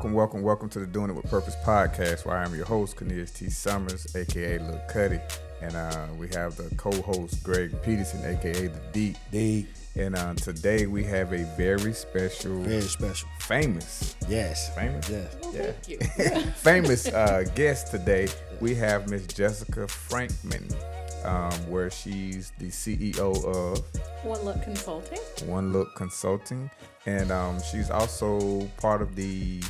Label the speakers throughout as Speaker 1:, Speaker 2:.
Speaker 1: welcome to the Doing It With Purpose podcast, where I am your host, Cornelius T. Summers, a.k.a. Lil Cuddy. And we have the co-host, Greg Peterson, a.k.a. The Deep.
Speaker 2: Deep.
Speaker 1: And today we have a very special. Famous.
Speaker 2: Yes.
Speaker 1: Famous?
Speaker 2: Yes.
Speaker 1: Yeah.
Speaker 3: Thank you.
Speaker 1: Famous guest today. We have Miss Jessica Frankman, where she's the CEO of
Speaker 3: One Look Consulting.
Speaker 1: One Look Consulting. And she's also part of the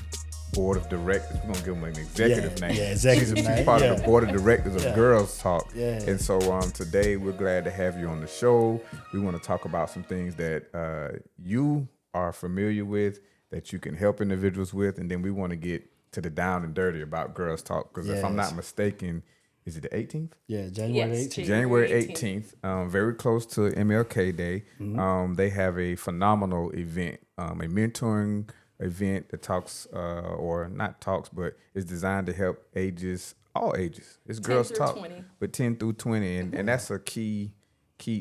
Speaker 1: board of directors. We're going to give them an executive name.
Speaker 2: Yeah, executive
Speaker 1: She's
Speaker 2: name.
Speaker 1: part of the board of directors of
Speaker 2: Yeah.
Speaker 1: Girls Talk.
Speaker 2: Yeah.
Speaker 1: And so today we're glad to have you on the show. We want to talk about some things that you are familiar with, that you can help individuals with. And then we want to get to the down and dirty about Girls Talk. Because if I'm
Speaker 2: Yes.
Speaker 1: not mistaken, is it the 18th?
Speaker 2: Yeah, January
Speaker 3: Yes,
Speaker 2: 18th.
Speaker 1: January 18th, very close to MLK Day. They have a phenomenal event, a mentoring event that talks, or not talks, but is designed to help all ages. It's
Speaker 3: 10
Speaker 1: Girls
Speaker 3: through
Speaker 1: Talk,
Speaker 3: 20.
Speaker 1: but 10 through 20, and that's a key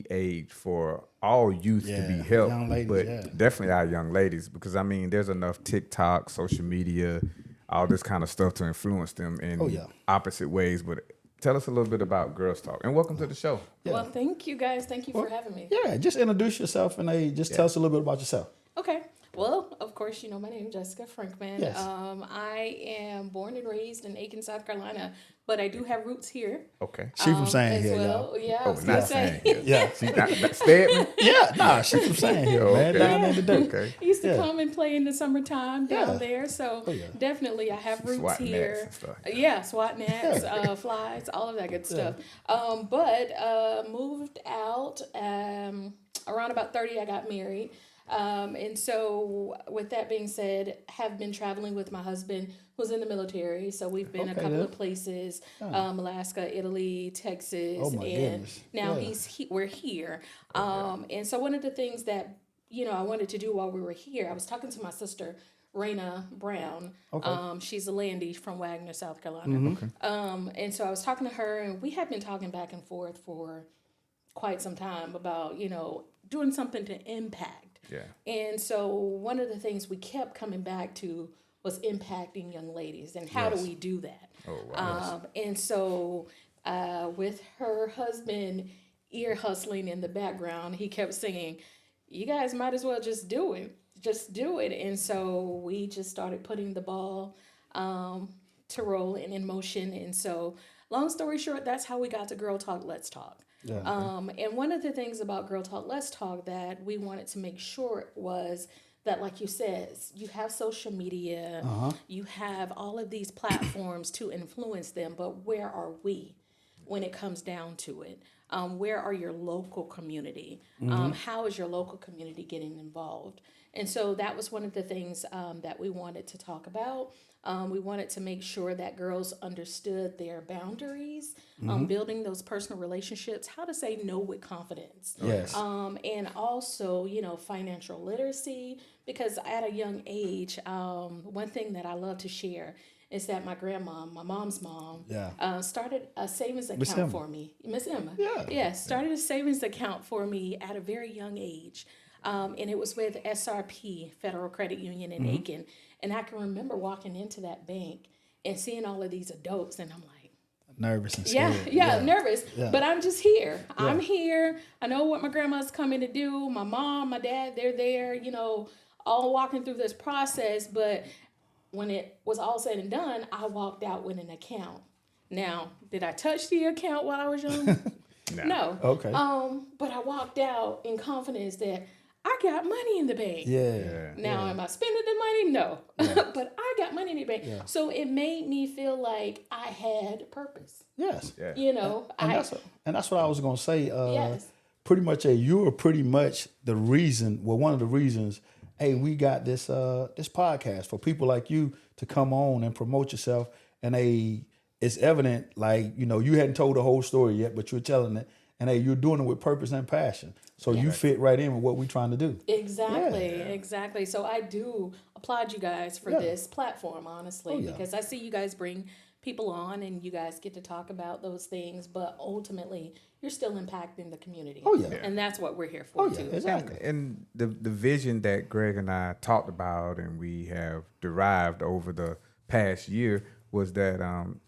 Speaker 1: age for all youth to
Speaker 2: Yeah,
Speaker 1: be helped,
Speaker 2: young ladies,
Speaker 1: but
Speaker 2: yeah.
Speaker 1: definitely our young ladies, because I mean, there's enough TikTok, social media, all this kind of stuff to influence them in opposite ways. But tell us a little bit about Girls Talk, and welcome to the show.
Speaker 2: Yeah.
Speaker 3: Well, thank you guys. Thank you for having me.
Speaker 2: Yeah, just introduce yourself and tell us a little bit about yourself.
Speaker 3: Okay. Well, of course, you know my name, Jessica Frankman.
Speaker 2: Yes.
Speaker 3: I am born and raised in Aiken, South Carolina, but I do have roots here.
Speaker 1: Okay.
Speaker 2: She from Sand
Speaker 3: as
Speaker 2: Hill,
Speaker 3: well.
Speaker 2: y'all.
Speaker 3: Yeah, I
Speaker 1: Oh,
Speaker 3: was
Speaker 1: not
Speaker 3: gonna
Speaker 1: saying.
Speaker 3: say.
Speaker 2: Yeah.
Speaker 1: See, not Stedman?
Speaker 2: Yeah, nah, she from Sand Hill, man,
Speaker 1: Okay.
Speaker 2: down there in the dirt.
Speaker 1: Okay.
Speaker 3: I used to
Speaker 2: Yeah.
Speaker 3: come and play in the summertime down
Speaker 2: Yeah.
Speaker 3: there, so
Speaker 2: Oh, yeah.
Speaker 3: definitely I have roots
Speaker 1: Swat nets
Speaker 3: here.
Speaker 1: and stuff.
Speaker 3: Yeah, SWAT nets, flies, all of that good stuff. But moved out around about 30. I got married, and so with that being said, have been traveling with my husband who's in the military. So we've been a
Speaker 2: Okay,
Speaker 3: couple
Speaker 2: then.
Speaker 3: of places: Alaska, Italy, Texas,
Speaker 2: Oh, my
Speaker 3: and
Speaker 2: goodness.
Speaker 3: now
Speaker 2: Yeah.
Speaker 3: we're here. And so one of the things that I wanted to do while we were here, I was talking to my sister, Raina Brown.
Speaker 2: Okay.
Speaker 3: She's a Landy from Wagner, South Carolina.
Speaker 2: Mm-hmm.
Speaker 3: And so I was talking to her, and we had been talking back and forth for quite some time about, doing something to impact.
Speaker 1: Yeah.
Speaker 3: And so one of the things we kept coming back to was impacting young ladies, and how
Speaker 1: Yes.
Speaker 3: do we do that?
Speaker 1: Oh, wow.
Speaker 3: And so with her husband ear hustling in the background, he kept singing, "You guys might as well just do it. Just do it." And so we just started putting the ball to roll and in motion. And so long story short, that's how we got to Girl Talk, Let's Talk.
Speaker 2: Yeah.
Speaker 3: And one of the things about Girl Talk, Let's Talk that we wanted to make sure was that, like you said, you have social media, you have all of these platforms to influence them, but where are we when it comes down to it? Where are your local community? How is your local community getting involved? And so that was one of the things that we wanted to talk about. We wanted to make sure that girls understood their boundaries, building those personal relationships, how to say no with confidence.
Speaker 2: Yes.
Speaker 3: And also, financial literacy, because at a young age, one thing that I love to share is that my grandma, my mom's mom, started a savings account
Speaker 2: Emma.
Speaker 3: for me. Miss Emma.
Speaker 2: Yeah.
Speaker 3: Yeah, started a savings account for me at a very young age. And it was with SRP, Federal Credit Union in Aiken. And I can remember walking into that bank and seeing all of these adults, and I'm like,
Speaker 2: Nervous and scared.
Speaker 3: nervous.
Speaker 2: Yeah.
Speaker 3: But I'm just here. I'm here. I know what my grandma's coming to do. My mom, my dad, they're there, all walking through this process. But when it was all said and done, I walked out with an account. Now, did I touch the account while I was young? No.
Speaker 2: Okay.
Speaker 3: But I walked out in confidence that I got money in the bank.
Speaker 2: Yeah.
Speaker 3: Now, am I spending the money? No. But I got money in the bank.
Speaker 2: Yeah.
Speaker 3: So it made me feel like I had purpose.
Speaker 2: Yes.
Speaker 1: Yeah.
Speaker 2: And that's what I was gonna say.
Speaker 3: Yes.
Speaker 2: Pretty much, you are pretty much the reason. Well, one of the reasons. Hey, we got this this podcast for people like you to come on and promote yourself. And it's evident, like you hadn't told the whole story yet, but you're telling it. And you're doing it with purpose and passion. So you fit right in with what we're trying to do.
Speaker 3: Exactly. So I do applaud you guys for this platform, honestly, because I see you guys bring people on and you guys get to talk about those things, but ultimately you're still impacting the community.
Speaker 2: Oh, yeah.
Speaker 3: And that's what we're here for too.
Speaker 2: Exactly.
Speaker 1: And the vision that Greg and I talked about and we have derived over the past year was that,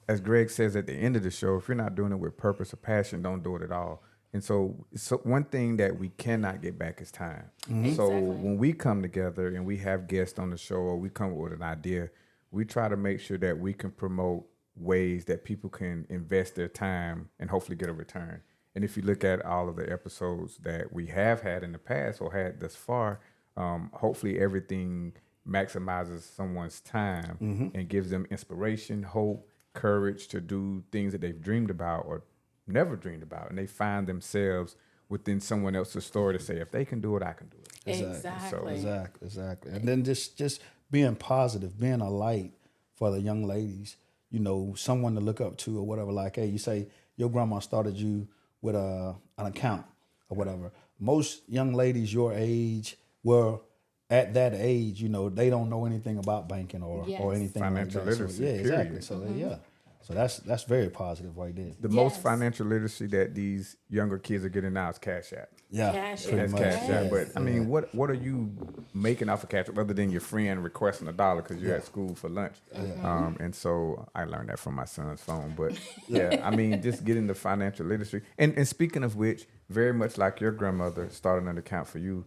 Speaker 1: as Greg says at the end of the show, if you're not doing it with purpose or passion, don't do it at all. And so one thing that we cannot get back is time.
Speaker 2: Mm-hmm.
Speaker 1: So
Speaker 3: Exactly.
Speaker 1: when we come together and we have guests on the show or we come up with an idea, we try to make sure that we can promote ways that people can invest their time and hopefully get a return. And if you look at all of the episodes that we have had in the past or had thus far, hopefully everything maximizes someone's time and gives them inspiration, hope, courage to do things that they've dreamed about or never dreamed about. And they find themselves within someone else's story to say, if they can do it, I can do it.
Speaker 3: Exactly.
Speaker 2: Exactly. And then just being positive, being a light for the young ladies, you know, someone to look up to or whatever. Like, hey, you say your grandma started you with an account or whatever. Most young ladies your age were at that age, you know, they don't know anything about banking or
Speaker 3: Yes.
Speaker 2: anything
Speaker 1: Financial
Speaker 2: like that.
Speaker 1: literacy,
Speaker 2: So, yeah, exactly.
Speaker 1: period.
Speaker 2: So yeah. So that's very positive right there.
Speaker 1: The most
Speaker 3: Yes.
Speaker 1: financial literacy that these younger kids are getting now is Cash App.
Speaker 2: Yeah.
Speaker 3: Cash
Speaker 2: pretty
Speaker 3: App.
Speaker 1: That's
Speaker 2: much.
Speaker 1: Cash App.
Speaker 3: Yes.
Speaker 1: But I mean, what are you making off of Cash App other than your friend requesting $1 because you're at school for lunch? And so I learned that from my son's phone. But yeah, I mean, just getting the financial literacy. And speaking of which, very much like your grandmother started an account for you,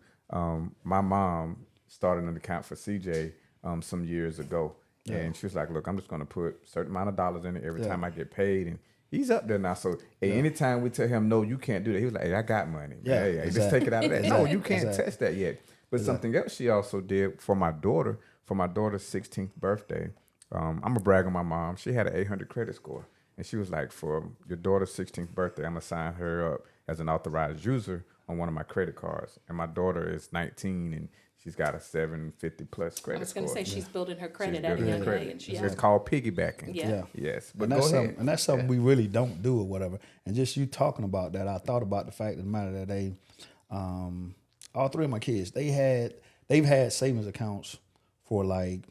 Speaker 1: my mom started an account for CJ some years ago. And she was like, look, I'm just going to put a certain amount of dollars in it every time I get paid. And he's up there now. So hey, anytime we tell him, no, you can't do that, he was like, hey, I got money.
Speaker 2: Yeah,
Speaker 1: Hey, just
Speaker 2: exactly.
Speaker 1: take it out of that. No, you can't
Speaker 2: Exactly.
Speaker 1: touch that yet. But something else she also did for my daughter's 16th birthday, I'm going to brag on my mom. She had an 800 credit score. And she was like, for your daughter's 16th birthday, I'm going to sign her up as an authorized user on one of my credit cards. And my daughter is 19 and she's got a 750 plus credit score.
Speaker 3: I was going to say she's building her
Speaker 1: She's
Speaker 3: credit at a
Speaker 1: building her
Speaker 3: young
Speaker 1: credit.
Speaker 3: age.
Speaker 1: It's
Speaker 3: Yeah.
Speaker 1: called piggybacking.
Speaker 3: Yeah.
Speaker 2: Yeah.
Speaker 1: Yes. But
Speaker 2: And
Speaker 1: go
Speaker 2: that's
Speaker 1: ahead.
Speaker 2: something, and that's something we really don't do or whatever. And just you talking about that, I thought about the fact of the matter that they, all three of my kids, they've had savings accounts for like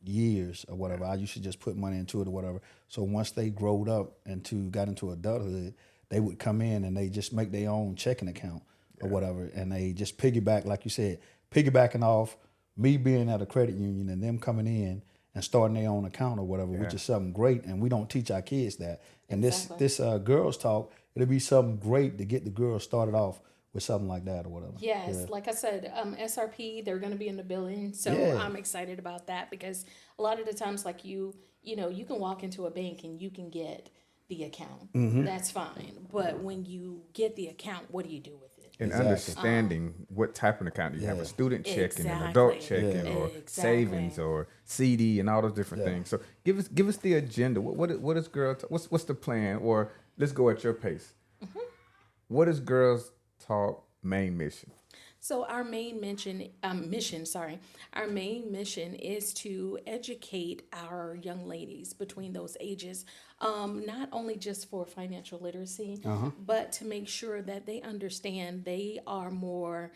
Speaker 2: years or whatever. I used to just put money into it or whatever. So once they growed up and got into adulthood, they would come in and they just make their own checking account or whatever, and they just piggyback, like you said, piggybacking off me being at a credit union and them coming in and starting their own account or whatever, which is something great. And we don't teach our kids that. And
Speaker 3: Exactly.
Speaker 2: this girls talk, it'll be something great to get the girls started off with something like that or whatever.
Speaker 3: Yes,
Speaker 2: Yeah.
Speaker 3: like I said, SRP, they're going to be in the building, so
Speaker 2: Yeah.
Speaker 3: I'm excited about that because a lot of the times, like you know, you can walk into a bank and you can get the account.
Speaker 2: Mm-hmm.
Speaker 3: That's fine, but when you get the account, what do you do with it?
Speaker 1: And
Speaker 2: Exactly.
Speaker 1: understanding what type of account do you have,
Speaker 2: Yeah.
Speaker 1: a student checking, an adult
Speaker 3: Exactly.
Speaker 1: checking, or
Speaker 3: Exactly.
Speaker 1: savings, or CD, and all those different things. So give us the agenda. What is what's the plan? Or let's go at your pace. What is Girls Talk main mission?
Speaker 3: So our main mission is to educate our young ladies between those ages, not only just for financial literacy, but to make sure that they understand they are more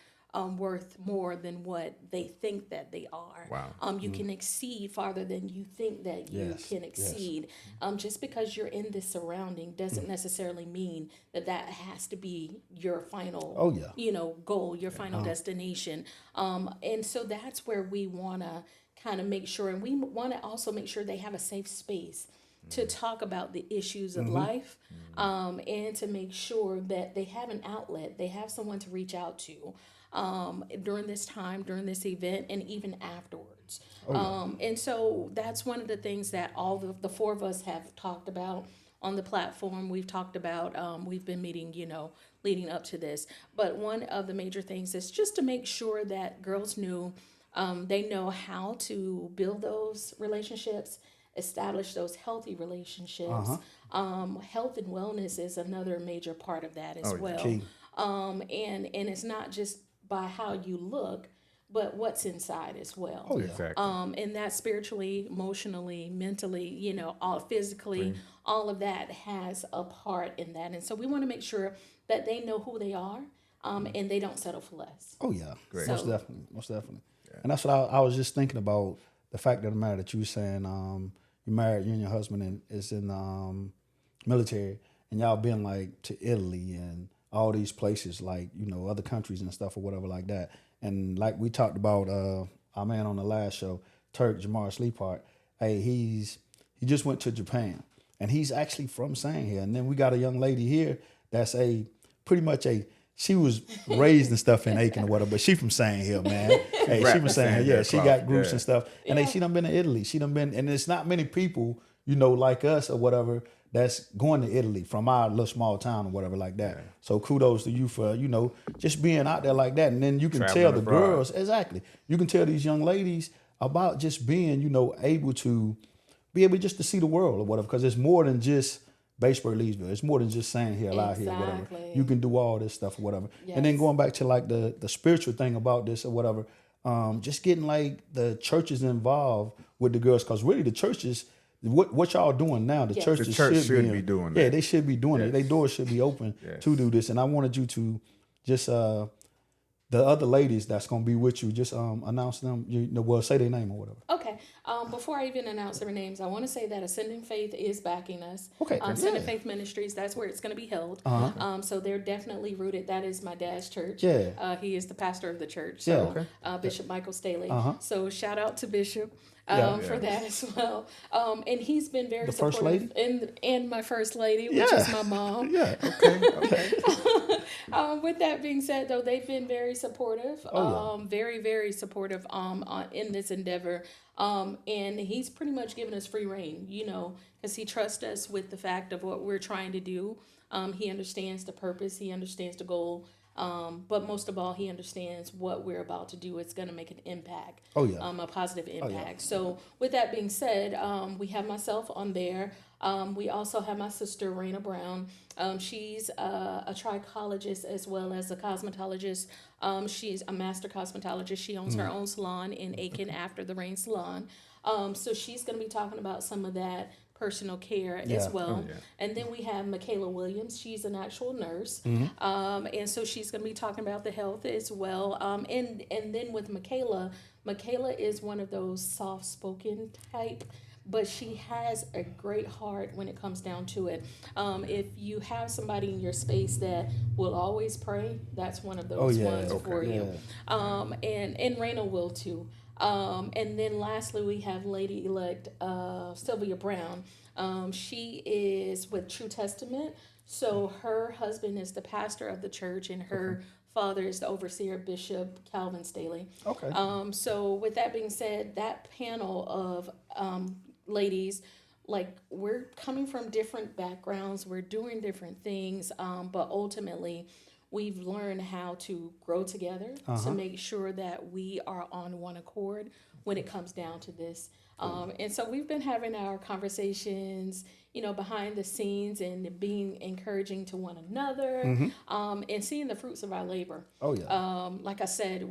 Speaker 3: worth more than what they think that they are.
Speaker 1: Wow.
Speaker 3: You can exceed farther than you think that you
Speaker 2: Yes,
Speaker 3: can
Speaker 2: yes.
Speaker 3: exceed. Just because you're in this surrounding doesn't necessarily mean that has to be your final
Speaker 2: Oh, yeah.
Speaker 3: goal, your final destination. And so that's where we want to kind of make sure, and we want to also make sure they have a safe space to talk about the issues of life, and to make sure that they have an outlet, they have someone to reach out to during this time, during this event, and even afterwards. And so that's one of the things that all the four of us have talked about on the platform. We've talked about, we've been meeting, leading up to this. But one of the major things is just to make sure that girls they know how to build those relationships, establish those healthy relationships. Health and wellness is another major part of that as well.
Speaker 2: Key.
Speaker 3: And it's not just by how you look, but what's inside as well.
Speaker 2: Oh, yeah.
Speaker 1: Exactly.
Speaker 3: And that spiritually, emotionally, mentally, all physically, all of that has a part in that. And so we want to make sure that they know who they are, and they don't settle for less.
Speaker 2: Oh yeah,
Speaker 1: Great.
Speaker 2: most
Speaker 3: So-
Speaker 2: definitely. And that's what I was just thinking about, the fact of the matter that you were saying. You you're married, you and your husband and is in military, and y'all been like to Italy and all these places, like, you know, other countries and stuff or whatever like that. And like we talked about our man on the last show, Turk Jamar Sleephart. Hey, he just went to Japan, and he's actually from Sandhill. And then we got a young lady here that's she was raised and stuff in Aiken or whatever, but she from Sandhill, man. Hey, she from Sandhill. Yeah, she got groups and stuff. And she done been to Italy. She done been, and it's not many people, you know, like us or whatever, that's going to Italy from our little small town or whatever like that. Yeah. So kudos to you for, you know, just being out there like that. And then you can tell the girls, exactly. You can tell these young ladies about just being, you know, able to just to see the world or whatever, because it's more than just Batesburg, Leesville. It's more than just Sandhill out here, whatever. You can do all this stuff or whatever. Yes. And then going back to like the spiritual thing about this or whatever, just getting like the churches involved with the girls, because really the churches, what y'all doing now, the churches
Speaker 1: the church should be doing that.
Speaker 2: Yeah, they should be doing it. Their doors should be open to do this. And I wanted you to just the other ladies that's going to be with you, just announce them, say their name or whatever.
Speaker 3: Okay. Before I even announce their names, I want to say that Ascending Faith is backing us.
Speaker 2: Okay.
Speaker 3: Ascending Faith Ministries, that's where it's going to be held. So they're definitely rooted. That is my dad's church.
Speaker 2: Yeah.
Speaker 3: He is the pastor of the church. So Bishop Michael Staley. So shout out to Bishop. For that as well. And he's been very
Speaker 2: the
Speaker 3: supportive.
Speaker 2: First lady?
Speaker 3: And my first lady, which is my mom.
Speaker 2: Yeah, okay.
Speaker 3: With that being said, though, they've been very supportive, very, very supportive in this endeavor. And he's pretty much given us free reign, you know, because he trusts us with the fact of what we're trying to do. He understands the purpose. He understands the goal. But most of all, he understands what we're about to do. It's going to make an impact, a positive impact. So with that being said, we have myself on there. We also have my sister, Raina Brown. She's a trichologist as well as a cosmetologist. She's a master cosmetologist. She owns her own salon in Aiken, After the Rain Salon. So she's going to be talking about some of that personal care as well. And then we have Michaela Williams. She's an actual nurse. And so she's going to be talking about the health as well. And then with Michaela is one of those soft-spoken type, but she has a great heart when it comes down to it. If you have somebody in your space that will always pray, that's one of those ones for you. And Raina will too. And then lastly, we have Lady-elect Sylvia Brown. She is with True Testament. So her husband is the pastor of the church, and her father is the overseer, Bishop Calvin Staley.
Speaker 2: Okay.
Speaker 3: So with that being said, that panel of ladies, like, we're coming from different backgrounds, we're doing different things, but ultimately we've learned how to grow together to make sure that we are on one accord when it comes down to this. And so we've been having our conversations, you know, behind the scenes and being encouraging to one another, and seeing the fruits of our labor. Like I said,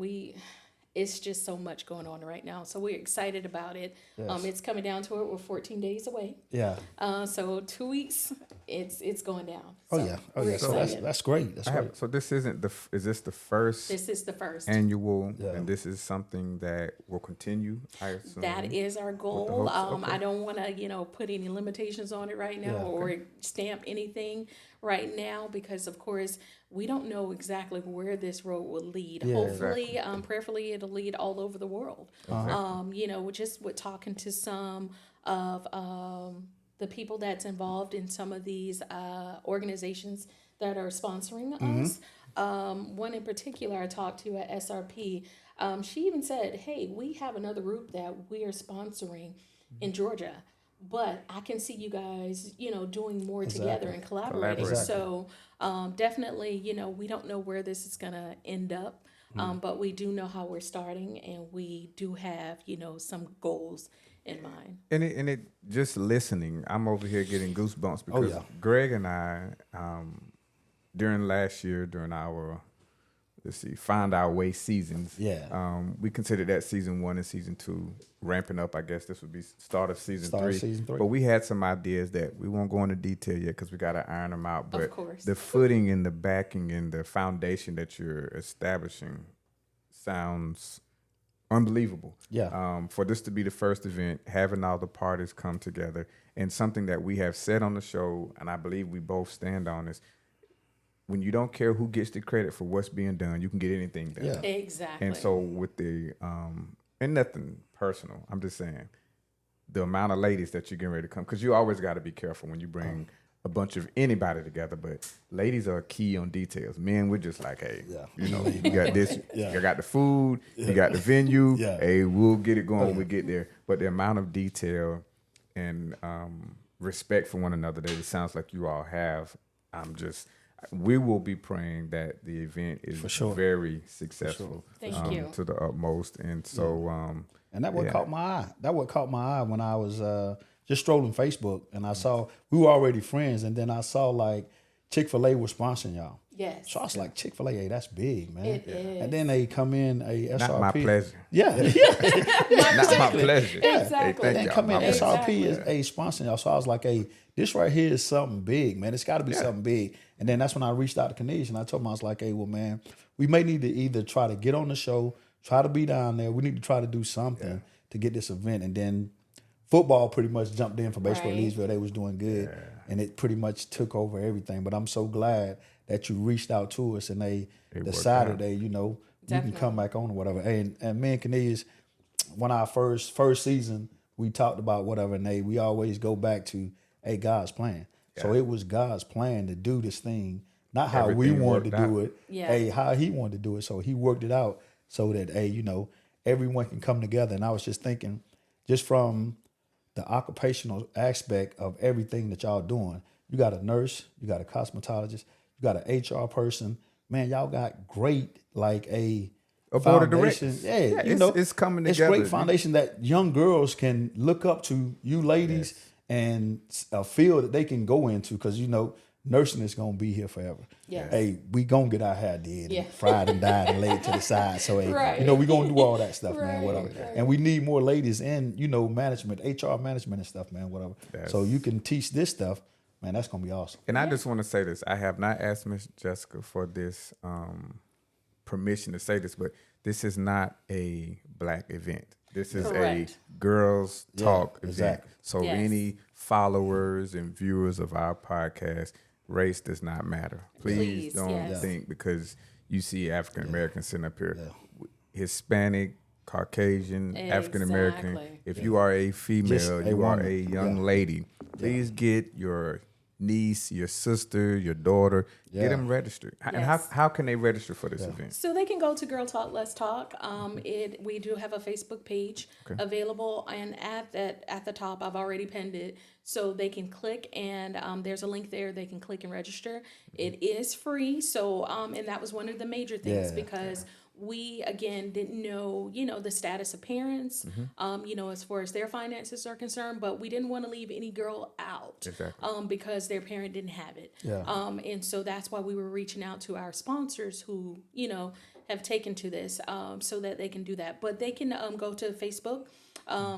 Speaker 3: it's just so much going on right now. So we're excited about it. Yes. It's coming down to it. We're 14 days away. Yeah. So 2 weeks, it's going down. So
Speaker 2: So that's great.
Speaker 1: So this isn't is this the first?
Speaker 3: This is the first
Speaker 1: annual, and this is something that will continue, I assume.
Speaker 3: That is our goal. I don't want to, put any limitations on it right now or stamp anything right now, because of course we don't know exactly where this road will lead. Hopefully, prayerfully, it'll lead all over the world. Just with talking to some of the people that's involved in some of these organizations that are sponsoring us. One in particular I talked to at SRP, she even said, hey, we have another group that we are sponsoring in Georgia, but I can see you guys, doing more together and collaborating. So definitely, we don't know where this is going to end up, but we do know how we're starting, and we do have, some goals in mind. And
Speaker 1: it just listening, I'm over here getting goosebumps because Greg and I, during last year, during our Find Our Way seasons, we considered that season 1 and season 2 ramping up. I guess this would be start of season 3. But we had some ideas that we won't go into detail yet because we got to iron them out. But the footing and the backing and the foundation that you're establishing sounds unbelievable.
Speaker 2: Yeah.
Speaker 1: For this to be the first event, having all the parties come together, and something that we have said on the show, and I believe we both stand on is, when you don't care who gets the credit for what's being done, you can get anything done.
Speaker 2: Yeah.
Speaker 3: Exactly.
Speaker 1: And so with the and nothing personal, I'm just saying the amount of ladies that you're getting ready to come, because you always got to be careful when you bring a bunch of anybody together, but ladies are key on details. Men, we're just like, hey, you know, you got this, you got the food, you got the venue, hey, we'll get it going when we get there. But the amount of detail and respect for one another that it sounds like you all have, we will be praying that the event is very successful.
Speaker 3: Thank you.
Speaker 1: To the utmost. And so,
Speaker 2: and that what caught my eye. That what caught my eye when I was just strolling Facebook, and I saw we were already friends, and then I saw like Chick-fil-A was sponsoring y'all.
Speaker 3: Yes.
Speaker 2: So I was like, Chick-fil-A, hey, that's big, man.
Speaker 3: It is.
Speaker 2: And then they come in a SRP.
Speaker 1: not my pleasure.
Speaker 2: Yeah,
Speaker 1: Not my pleasure.
Speaker 3: Exactly.
Speaker 1: Hey,
Speaker 2: They
Speaker 1: thank y'all.
Speaker 2: come in
Speaker 1: My pleasure.
Speaker 2: SRP
Speaker 3: Exactly.
Speaker 2: is a sponsoring y'all. So I was like, hey, this right here is something big, man. It's got to be something big. And then that's when I reached out to Kanish, and I told him, I was like, hey, well, man, we may need to either try to get on the show, try to be down there. We need to try to do something to get this event. And then football pretty much jumped in for Baseball
Speaker 3: Right.
Speaker 2: Leesville. They was doing good, and it pretty much took over everything. But I'm so glad that you reached out to us, and they decided that, you know, you can come back on or whatever. And me and Cornelius, when our first season, we talked about whatever, and we always go back to, hey, God's plan. So it was God's plan to do this thing, not how we
Speaker 1: Everything
Speaker 2: wanted to
Speaker 1: worked
Speaker 2: do
Speaker 1: out.
Speaker 2: it,
Speaker 3: Yeah.
Speaker 2: hey, how he wanted to do it. So he worked it out so that, hey, you know, everyone can come together. And I was just thinking, just from the occupational aspect of everything that y'all doing, you got a nurse, you got a cosmetologist, you got an HR person. Man, y'all got great, like a
Speaker 1: board of
Speaker 2: foundation.
Speaker 1: directors.
Speaker 2: Yeah,
Speaker 1: Yeah,
Speaker 2: you know,
Speaker 1: it's coming
Speaker 2: It's
Speaker 1: together.
Speaker 2: great foundation that young girls can look up to, you ladies, and a field that they can go into, because, you know, nursing is going to be here forever.
Speaker 3: Yes.
Speaker 2: Hey, we going to get our hair did,
Speaker 3: Yeah.
Speaker 2: and fried and dyed and laid to the side. So, hey,
Speaker 3: Right.
Speaker 2: you know, we going to do all that stuff, man,
Speaker 3: Right,
Speaker 2: whatever.
Speaker 3: right.
Speaker 2: And we need more ladies in, you know, management, HR management and stuff, man, whatever. So you can teach this stuff, man, that's going to be awesome.
Speaker 1: And I just want to say this. I have not asked Miss Jessica for this permission to say this, but this is not a black event. This is
Speaker 3: Correct.
Speaker 1: a girls talk event.
Speaker 2: exactly.
Speaker 1: So
Speaker 3: Yes.
Speaker 1: any followers and viewers of our podcast, race does not matter. Please
Speaker 3: Please,
Speaker 1: don't
Speaker 3: yes.
Speaker 1: think because you see African Americans sitting up here, Hispanic, Caucasian, African American.
Speaker 3: Exactly.
Speaker 1: If you are a female,
Speaker 2: Just a
Speaker 1: you are
Speaker 2: woman.
Speaker 1: a young lady, please get your niece, your sister, your daughter, get them registered. And
Speaker 3: Yes.
Speaker 1: how can they register for this event?
Speaker 3: So they can go to Girl Talk Let's Talk. We do have a Facebook page available, and at the top I've already pinned it, so they can click, and there's a link there. They can click and register. It is free. So and that was one of the major things
Speaker 2: Yeah.
Speaker 3: because we again didn't know, you know, the status of parents, you know, as far as their finances are concerned, but we didn't want to leave any girl out,
Speaker 1: Exactly.
Speaker 3: because their parent didn't have it.
Speaker 2: Yeah.
Speaker 3: And so that's why we were reaching out to our sponsors who, you know, have taken to this, so that they can do that. But they can go to Facebook,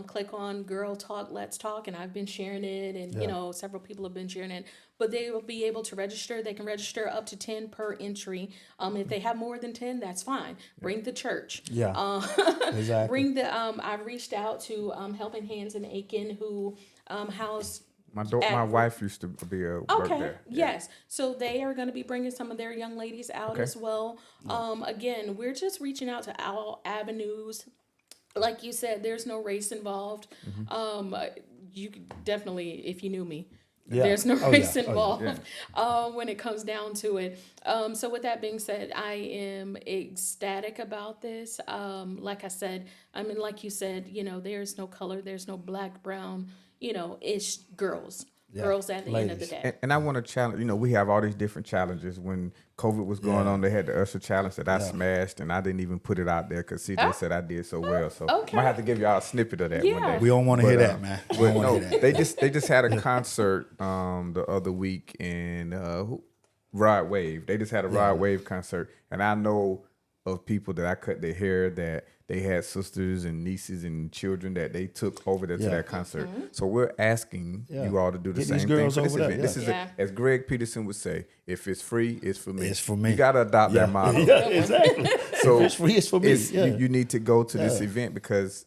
Speaker 3: click on Girl Talk Let's Talk, and I've been sharing it, and you know, several people have been sharing it. But they will be able to register. They can register up to 10 per entry. If they have more than 10, that's fine. Bring the church.
Speaker 2: Yeah, exactly.
Speaker 3: Bring the. I've reached out to Helping Hands in Aiken, who house.
Speaker 1: My wife used to be a work
Speaker 3: Okay.
Speaker 1: there.
Speaker 3: Yes. So they are going to be bringing some of their young ladies out as well. Again, we're just reaching out to all avenues. Like you said, there's no race involved. You could definitely, if you knew me,
Speaker 2: Yeah.
Speaker 3: there's no
Speaker 2: Oh,
Speaker 3: race
Speaker 2: yeah. Oh,
Speaker 3: involved when it comes down to it. So with that being said, I am ecstatic about this. Like I said, I mean, like you said, you know, there's no color, there's no black, brown, you know, it's girls. Girls at the end of the
Speaker 2: Ladies.
Speaker 3: day.
Speaker 1: And I want to challenge, you know, we have all these different challenges. When COVID was going on, they had the Usher challenge that I smashed, and I didn't even put it out there because CJ said I did so well. So
Speaker 3: okay.
Speaker 1: I might have to give y'all a snippet of that one
Speaker 3: Yeah.
Speaker 1: day.
Speaker 2: We don't want to hear that, man. We
Speaker 1: But
Speaker 2: don't want
Speaker 1: no,
Speaker 2: to hear that.
Speaker 1: they just had a concert the other week in Rod Wave. They just had a Rod Wave concert, and I know of people that I cut their hair, that they had sisters and nieces and children that they took over there to that concert. So we're asking you all to do the
Speaker 2: Get these
Speaker 1: same thing
Speaker 2: girls
Speaker 1: for this
Speaker 2: over there,
Speaker 1: event. This is
Speaker 3: Yeah.
Speaker 1: as Greg Peterson would say, if it's free, it's for me.
Speaker 2: It's for me.
Speaker 1: You got to adopt that model.
Speaker 2: Yeah, exactly.
Speaker 1: So
Speaker 2: if it's free, it's for me.
Speaker 1: you need to go to this event because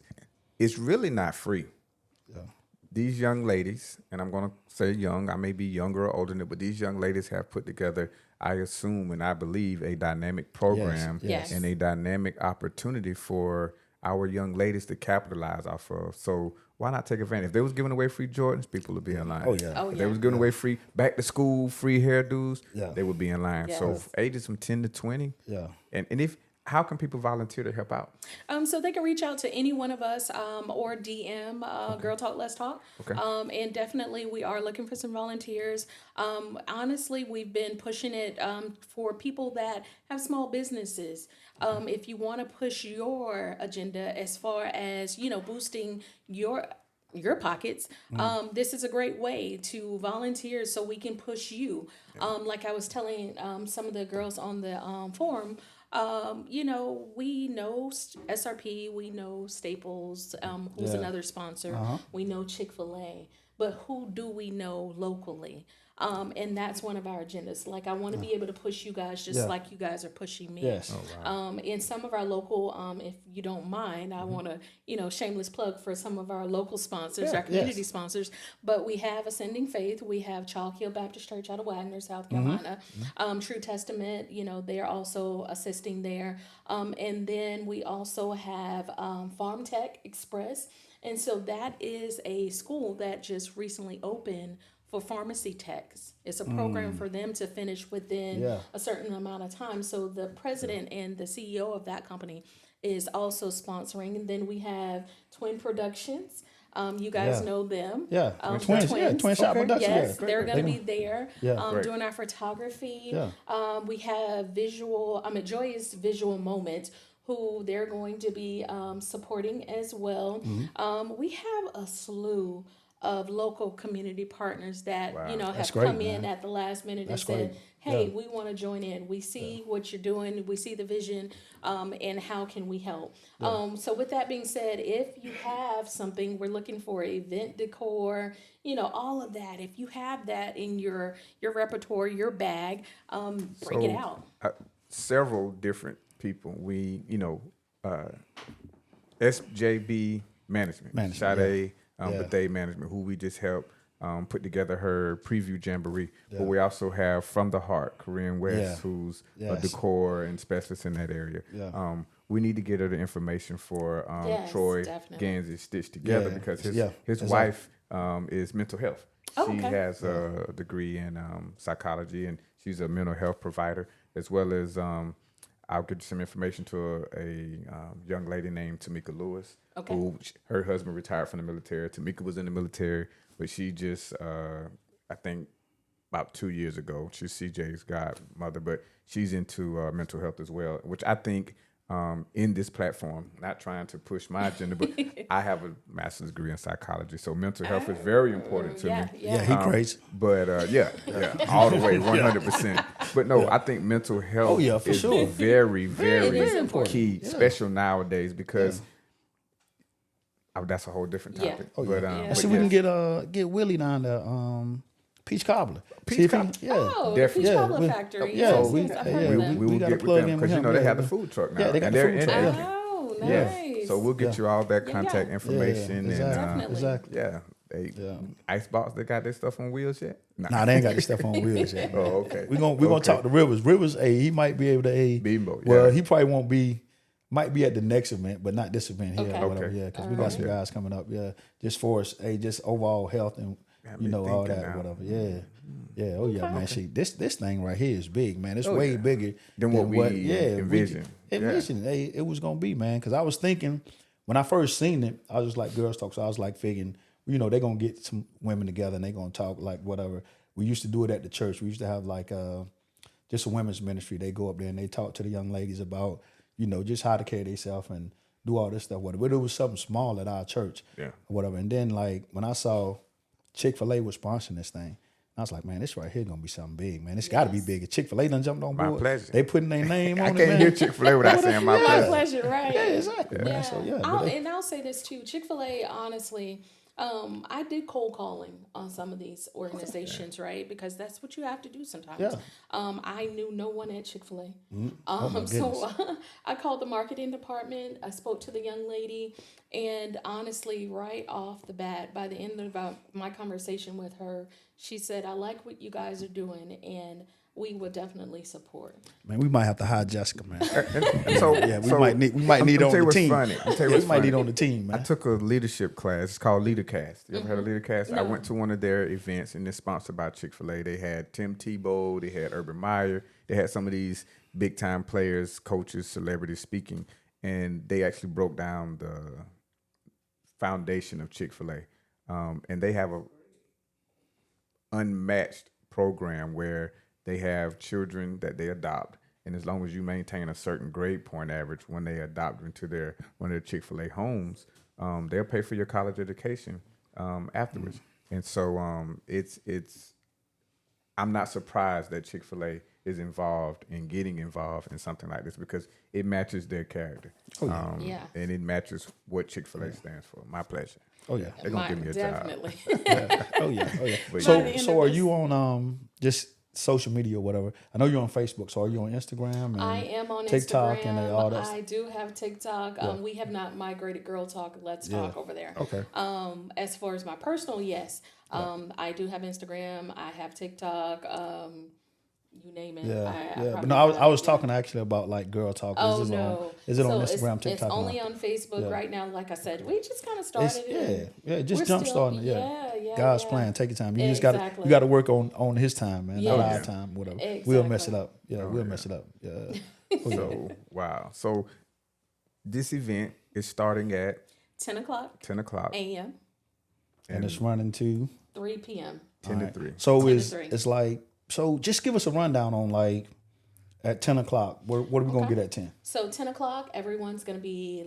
Speaker 1: it's really not free. These young ladies, and I'm going to say young, I may be younger or older than it, but these young ladies have put together, I assume and I believe, a dynamic program
Speaker 3: Yes.
Speaker 1: and a dynamic opportunity for our young ladies to capitalize off of. So why not take advantage? If they was giving away free Jordans, people would be in line.
Speaker 2: Oh, yeah.
Speaker 3: Oh,
Speaker 1: If they
Speaker 3: yeah.
Speaker 1: was giving away free back to school, free hairdos, they would be in line.
Speaker 3: Yes.
Speaker 1: So ages from 10 to 20.
Speaker 2: Yeah.
Speaker 1: And if how can people volunteer to help out?
Speaker 3: So they can reach out to any one of us or DM Girl Talk Let's Talk.
Speaker 1: Okay.
Speaker 3: And definitely we are looking for some volunteers. Honestly, we've been pushing it for people that have small businesses. If you want to push your agenda as far as, boosting your pockets, this is a great way to volunteer so we can push you. Like I was telling some of the girls on the forum, we know SRP, we know Staples, who's another sponsor, we know Chick-fil-A, but who do we know locally? And that's one of our agendas. Like, I want to be able to push you guys just like you guys are pushing me.
Speaker 2: Yes.
Speaker 3: In some of our local, if you don't mind, I want to, shameless plug for some of our local sponsors, our community sponsors. But we have Ascending Faith. We have Chalk Hill Baptist Church out of Wagner, South Carolina. True Testament, they're also assisting there. And then we also have Farm Tech Express. And so that is a school that just recently opened for pharmacy techs. It's a program for them to finish within a certain amount of time. So the president and the CEO of that company is also sponsoring. And then we have Twin Productions. You guys know them.
Speaker 2: Yeah.
Speaker 3: The
Speaker 2: Twins. Yeah, Twin Shot Production.
Speaker 3: Yes,
Speaker 2: Yeah.
Speaker 3: they're going to be there
Speaker 2: Yeah.
Speaker 3: doing our photography.
Speaker 2: Yeah.
Speaker 3: We have Joyous Visual Moment, who they're going to be supporting as well. We have a slew of local community partners that have
Speaker 2: great,
Speaker 3: come in
Speaker 2: man.
Speaker 3: at the last minute
Speaker 2: That's
Speaker 3: and said,
Speaker 2: great.
Speaker 3: hey, we want to join in. We see what you're doing. We see the vision, and how can we help? So with that being said, if you have something, we're looking for event decor, all of that. If you have that in your repertoire, your bag, bring it out.
Speaker 1: Several different people. We, SJB Management. Sade Bethea Management, who we just helped put together her preview jamboree. But we also have From the Heart, Korean West, who's a decor and specialist in that area. We need to get her the information for Troy
Speaker 3: definitely.
Speaker 1: Gansey Stitched Together because his
Speaker 2: exactly.
Speaker 1: wife is mental health.
Speaker 3: Oh,
Speaker 1: She
Speaker 3: okay.
Speaker 1: has a degree in psychology, and she's a mental health provider, as well as I'll get some information to a young lady named Tamika Lewis, who her husband retired from the military. Tamika was in the military, but she just, I think, about 2 years ago, she's CJ's godmother, but she's into mental health as well, which I think in this platform, not trying to push my agenda, but I have a master's degree in psychology, so mental health is very important to me.
Speaker 2: Yeah, he crazy.
Speaker 1: But all the way, 100%. But no, I think mental health
Speaker 2: for
Speaker 1: is
Speaker 2: sure.
Speaker 1: very, very
Speaker 3: It is important.
Speaker 1: key, special nowadays because that's a whole different
Speaker 3: Yeah.
Speaker 1: topic.
Speaker 2: Oh,
Speaker 1: But,
Speaker 2: yeah.
Speaker 1: but
Speaker 2: See, we can
Speaker 1: yes.
Speaker 2: get Willie down there. Peach Cobbler.
Speaker 1: Peach
Speaker 2: See if he-
Speaker 1: Cobbler.
Speaker 2: Yeah.
Speaker 3: Oh,
Speaker 1: Definitely.
Speaker 3: the Peach
Speaker 2: Yeah,
Speaker 3: Cobbler
Speaker 2: we-
Speaker 3: Factory.
Speaker 2: yeah,
Speaker 3: Yes,
Speaker 2: we-
Speaker 3: yes, I've
Speaker 2: yeah,
Speaker 3: heard
Speaker 1: we
Speaker 3: of
Speaker 1: will
Speaker 3: them.
Speaker 1: we will
Speaker 2: We gotta
Speaker 1: get with
Speaker 2: plug
Speaker 1: them
Speaker 2: in with
Speaker 1: because
Speaker 2: him,
Speaker 1: they
Speaker 2: yeah.
Speaker 1: have the food truck now.
Speaker 2: Yeah, they got
Speaker 1: and
Speaker 2: the
Speaker 1: they're
Speaker 2: food
Speaker 1: in
Speaker 2: truck,
Speaker 1: there.
Speaker 2: yeah.
Speaker 3: Oh,
Speaker 1: Yeah.
Speaker 3: nice.
Speaker 1: So we'll get you all that contact
Speaker 3: yeah.
Speaker 1: information
Speaker 2: exactly.
Speaker 1: and
Speaker 3: Definitely.
Speaker 2: Exactly.
Speaker 1: Icebox. They got their stuff on wheels yet?
Speaker 2: Nah, they ain't got the stuff on wheels yet.
Speaker 1: Oh, okay.
Speaker 2: We're gonna talk to Rivers. Rivers, he might be able to
Speaker 1: Bimbo,
Speaker 2: Well,
Speaker 1: yeah.
Speaker 2: he probably won't be. Might be at the next event, but not this event here.
Speaker 3: Okay.
Speaker 2: Or whatever,
Speaker 1: Okay.
Speaker 2: yeah, because we got some guys coming up. Yeah, just for us, just overall health and
Speaker 1: me
Speaker 2: all
Speaker 1: thinking
Speaker 2: that,
Speaker 1: now.
Speaker 2: whatever. Yeah, yeah. Oh yeah, man. See, this thing right here is big, man. It's way bigger
Speaker 1: Than what we envisioned.
Speaker 2: Envisioned. Hey, it was gonna be, man. Because I was thinking when I first seen it, I was just like girls talk. So I was like figuring, they're gonna get some women together and they're gonna talk like whatever. We used to do it at the church. We used to have like just a women's ministry. They go up there and they talk to the young ladies about, just how to carry themselves and do all this stuff. But it was something small at our church,
Speaker 1: Yeah.
Speaker 2: or whatever. And then like when I saw Chick-fil-A was sponsoring this thing, I was like, man, this right here gonna be something big, man. It's got to be big. If Chick-fil-A done jumped on
Speaker 1: My
Speaker 2: board.
Speaker 1: pleasure.
Speaker 2: They putting their name
Speaker 1: I
Speaker 2: on it,
Speaker 1: can't
Speaker 2: man.
Speaker 1: hear Chick-fil-A without saying my
Speaker 3: My
Speaker 1: pleasure.
Speaker 3: pleasure, right?
Speaker 2: Yeah, exactly, man.
Speaker 3: Yeah.
Speaker 2: So yeah,
Speaker 3: And I'll say this too. Chick-fil-A, honestly, I did cold calling on some of these organizations, right? Because that's what you have to do sometimes.
Speaker 2: Yeah.
Speaker 3: I knew no one at Chick-fil-A.
Speaker 2: my
Speaker 3: So I called the marketing department. I spoke to the young lady, and honestly, right off the bat, by the end of my conversation with her, she said, "I like what you guys are doing, and we will definitely support."
Speaker 2: man, we might have to hire Jessica, man.
Speaker 1: So
Speaker 2: Yeah, we might need
Speaker 1: I'm
Speaker 2: on
Speaker 1: tell you
Speaker 2: the
Speaker 1: what's
Speaker 2: team.
Speaker 1: funny. I'm tell you
Speaker 2: We
Speaker 1: what's
Speaker 2: might
Speaker 1: funny.
Speaker 2: need on the team,
Speaker 1: I
Speaker 2: man.
Speaker 1: took a leadership class. It's called LeaderCast. You ever heard of LeaderCast? I
Speaker 3: No.
Speaker 1: went to one of their events, and it's sponsored by Chick-fil-A. They had Tim Tebow. They had Urban Meyer. They had some of these big-time players, coaches, celebrities speaking, and they actually broke down the foundation of Chick-fil-A. And they have a unmatched program where they have children that they adopt, and as long as you maintain a certain grade point average when they adopt into one of their Chick-fil-A homes, they'll pay for your college education afterwards. And so it's I'm not surprised that Chick-fil-A is getting involved in something like this because it matches their character.
Speaker 3: Yeah.
Speaker 1: And it matches what Chick-fil-A stands for. My pleasure.
Speaker 2: Oh yeah.
Speaker 1: They're gonna give me a
Speaker 3: Definitely.
Speaker 2: Oh yeah. Oh yeah.
Speaker 1: But
Speaker 2: So
Speaker 3: By the end
Speaker 2: so
Speaker 3: of
Speaker 2: are
Speaker 3: this-
Speaker 2: you on just social media or whatever? I know you're on Facebook. So are you on Instagram? And
Speaker 3: I am on
Speaker 2: TikTok
Speaker 3: Instagram.
Speaker 2: and all that.
Speaker 3: I do have TikTok. We have not migrated Girl Talk, Let's Talk over there.
Speaker 2: Okay.
Speaker 3: As far as my personal, yes. I do have Instagram. I have TikTok. You name it.
Speaker 2: Yeah,
Speaker 3: I
Speaker 2: yeah. But
Speaker 3: probably
Speaker 2: no,
Speaker 3: have,
Speaker 2: I was
Speaker 3: yeah.
Speaker 2: talking actually about like Girl Talk.
Speaker 3: Oh
Speaker 2: Is
Speaker 3: no!
Speaker 2: Is it on
Speaker 3: So
Speaker 2: Instagram,
Speaker 3: it's
Speaker 2: TikTok?
Speaker 3: only
Speaker 2: and all?
Speaker 3: on Facebook
Speaker 2: Yeah.
Speaker 3: right now. Like I said, we just kind of started.
Speaker 2: It's, yeah, just
Speaker 3: We're
Speaker 2: jump
Speaker 3: still-
Speaker 2: starting. Yeah,
Speaker 3: yeah,
Speaker 2: God's
Speaker 3: yeah.
Speaker 2: plan. Take your time. You just
Speaker 3: Exactly.
Speaker 2: got to work on His time, man. Not
Speaker 3: Yes.
Speaker 2: our time. Whatever. We'll mess it
Speaker 3: Exactly.
Speaker 2: up. Yeah, we'll mess it up. Yeah.
Speaker 1: So wow. So this event is starting at
Speaker 3: 10 o'clock
Speaker 1: 10 o'clock,
Speaker 3: a.m.
Speaker 2: And it's running to
Speaker 3: 3 p.m.
Speaker 1: 10 to 3.
Speaker 2: So
Speaker 3: 10 to
Speaker 2: it's
Speaker 3: 3.
Speaker 2: it's like so. Just give us a rundown on like at 10 o'clock. What are we gonna get at 10?
Speaker 3: So 10 o'clock, everyone's going to be,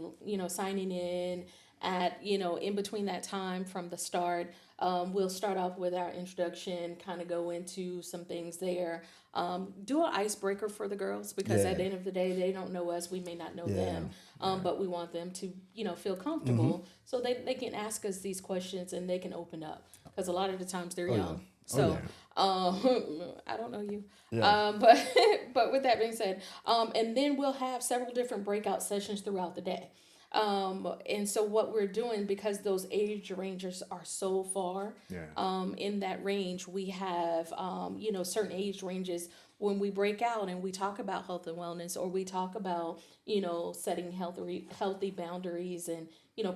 Speaker 3: signing in at, in between that time from the start. We'll start off with our introduction, kind of go into some things there. Do an icebreaker for the girls because
Speaker 2: Yeah.
Speaker 3: at the end of the day, they don't know us. We may not know
Speaker 2: Yeah.
Speaker 3: them, but we want them to, feel comfortable so they can ask us these questions and they can open up because a lot of the times they're young. So I don't know you. But with that being said, and then we'll have several different breakout sessions throughout the day. And so what we're doing, because those age ranges are so far, in that range, we have, certain age ranges when we break out and we talk about health and wellness, or we talk about, setting healthy boundaries and,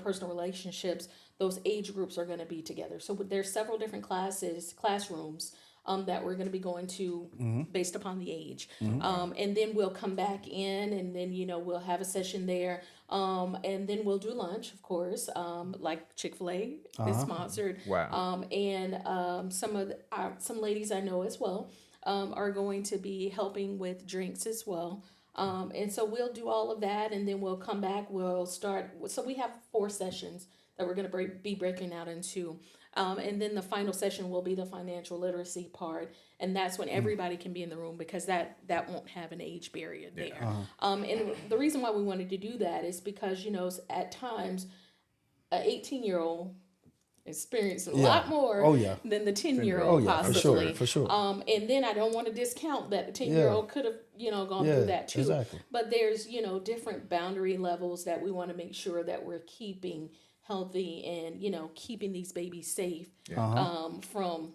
Speaker 3: personal relationships, those age groups are going to be together. So there's several different classrooms, that we're going to be going to based upon the age. And then we'll come back in and then, we'll have a session there. And then we'll do lunch, of course, like Chick-fil-A is sponsored.
Speaker 1: Wow.
Speaker 3: And some ladies I know as well are going to be helping with drinks as well. And so we'll do all of that, and then we'll come back. We'll start. So we have 4 sessions that we're going to be breaking out into. And then the final session will be the financial literacy part. And that's when everybody can be in the room because that won't have an age barrier there. And the reason why we wanted to do that is because, at times, an 18-year-old experience a lot more than the 10-year-old possibly.
Speaker 2: For sure.
Speaker 3: And then I don't want to discount that the 10-year-old could have, gone through that too.
Speaker 2: Exactly.
Speaker 3: But there's, different boundary levels that we want to make sure that we're keeping healthy and, keeping these babies safe from,